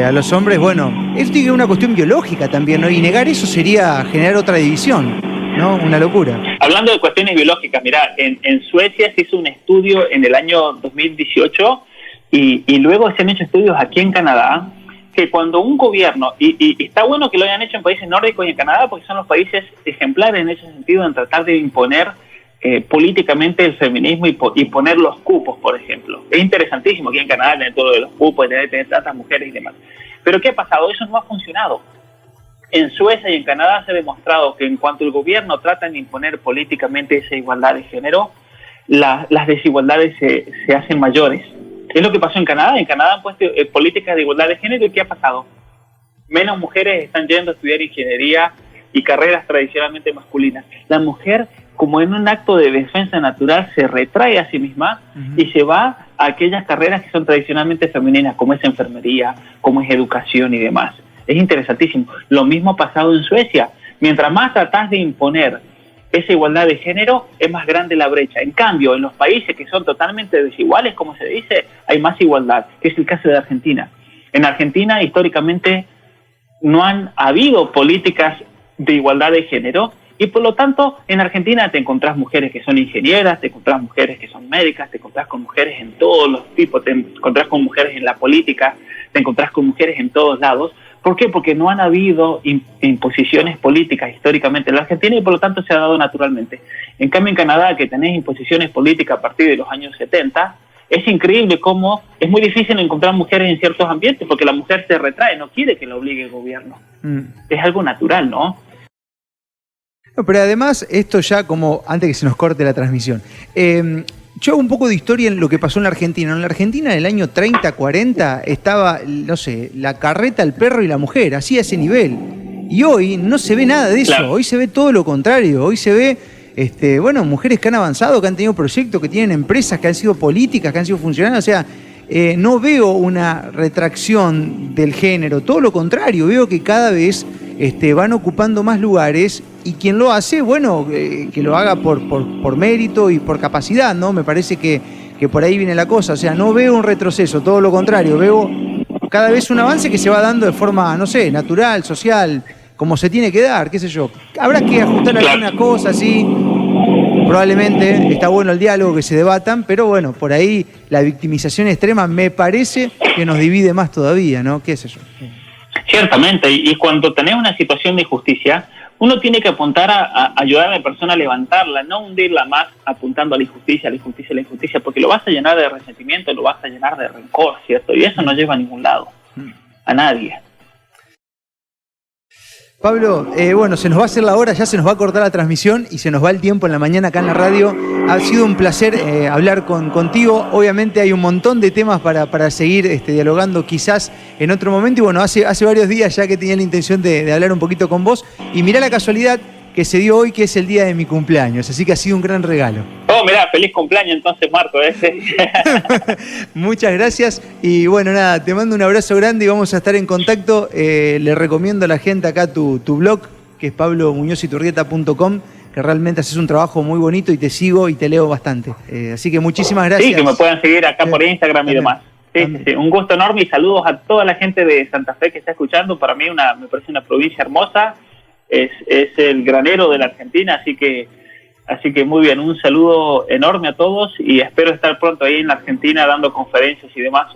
a los hombres, bueno, esto tiene una cuestión biológica también, ¿no? Y negar eso sería generar otra división, ¿no? Una locura. Hablando de cuestiones biológicas, mirá, en Suecia se hizo un estudio en el año 2018 y luego se han hecho estudios aquí en Canadá que cuando un gobierno, y está bueno que lo hayan hecho en países nórdicos y en Canadá, porque son los países ejemplares en ese sentido, en tratar de imponer políticamente el feminismo y poner los cupos, por ejemplo. Es interesantísimo aquí en Canadá tener todo de los cupos, tener tantas mujeres y demás. Pero ¿qué ha pasado? Eso no ha funcionado. En Suecia y en Canadá se ha demostrado que en cuanto el gobierno trata de imponer políticamente esa igualdad de género, las desigualdades se hacen mayores. Es lo que pasó en Canadá. En Canadá han puesto políticas de igualdad de género, ¿y qué ha pasado? Menos mujeres están yendo a estudiar ingeniería y carreras tradicionalmente masculinas. La mujer, como en un acto de defensa natural, se retrae a sí misma y se va a aquellas carreras que son tradicionalmente femeninas, como es enfermería, como es educación y demás. Es interesantísimo. Lo mismo ha pasado en Suecia. Mientras más tratás de imponer esa igualdad de género, es más grande la brecha. En cambio, en los países que son totalmente desiguales, como se dice, hay más igualdad, que es el caso de Argentina. En Argentina, históricamente, no han habido políticas de igualdad de género, y por lo tanto, en Argentina te encontrás mujeres que son ingenieras, te encontrás mujeres que son médicas, te encontrás con mujeres en todos los tipos, te encontrás con mujeres en la política, te encontrás con mujeres en todos lados. ¿Por qué? Porque no han habido imposiciones políticas históricamente en la Argentina y por lo tanto se ha dado naturalmente. En cambio en Canadá, que tenés imposiciones políticas a partir de los años 70, es increíble cómo es muy difícil encontrar mujeres en ciertos ambientes porque la mujer se retrae, no quiere que la obligue el gobierno. Es algo natural, ¿no? No, pero además, esto ya como, antes que se nos corte la transmisión, yo hago un poco de historia en lo que pasó en la Argentina. En la Argentina, en el año 30, 40, estaba, no sé, la carreta, el perro y la mujer, así a ese nivel. Y hoy no se ve nada de eso, claro. Hoy se ve todo lo contrario, hoy se ve, bueno, mujeres que han avanzado, que han tenido proyectos, que tienen empresas, que han sido políticas, que han sido funcionarios, o sea, no veo una retracción del género, todo lo contrario, veo que cada vez van ocupando más lugares y quien lo hace, bueno, que lo haga por mérito y por capacidad, ¿no? Me parece que por ahí viene la cosa, o sea, no veo un retroceso, todo lo contrario, veo cada vez un avance que se va dando de forma, no sé, natural, social, como se tiene que dar, qué sé yo. Habrá que ajustar algunas cosas, sí. Probablemente está bueno el diálogo, que se debatan, pero bueno, por ahí la victimización extrema me parece que nos divide más todavía, ¿no? ¿Qué sé yo? Ciertamente, y cuando tenés una situación de injusticia, uno tiene que apuntar a ayudar a la persona a levantarla, no hundirla más apuntando a la injusticia, porque lo vas a llenar de resentimiento, lo vas a llenar de rencor, ¿cierto? Y eso no lleva a ningún lado, a nadie. Pablo, bueno, se nos va a hacer la hora, ya se nos va a cortar la transmisión y se nos va el tiempo en la mañana acá en la radio. Ha sido un placer hablar contigo. Obviamente hay un montón de temas para seguir dialogando quizás en otro momento. Y bueno, hace varios días ya que tenía la intención de hablar un poquito con vos. Y mirá la casualidad que se dio hoy, que es el día de mi cumpleaños. Así que ha sido un gran regalo. Oh, mirá, feliz cumpleaños entonces, Marco. Muchas gracias. Y bueno, nada, te mando un abrazo grande y vamos a estar en contacto. Le recomiendo a la gente acá tu blog, que es pablomuñoziturrieta.com, que realmente haces un trabajo muy bonito y te sigo y te leo bastante. Así que muchísimas gracias. Sí, que me puedan seguir acá por Instagram y demás. Sí, un gusto enorme y saludos a toda la gente de Santa Fe que está escuchando. Para mí me parece una provincia hermosa. Es el granero de la Argentina, así que muy bien, un saludo enorme a todos y espero estar pronto ahí en la Argentina dando conferencias y demás.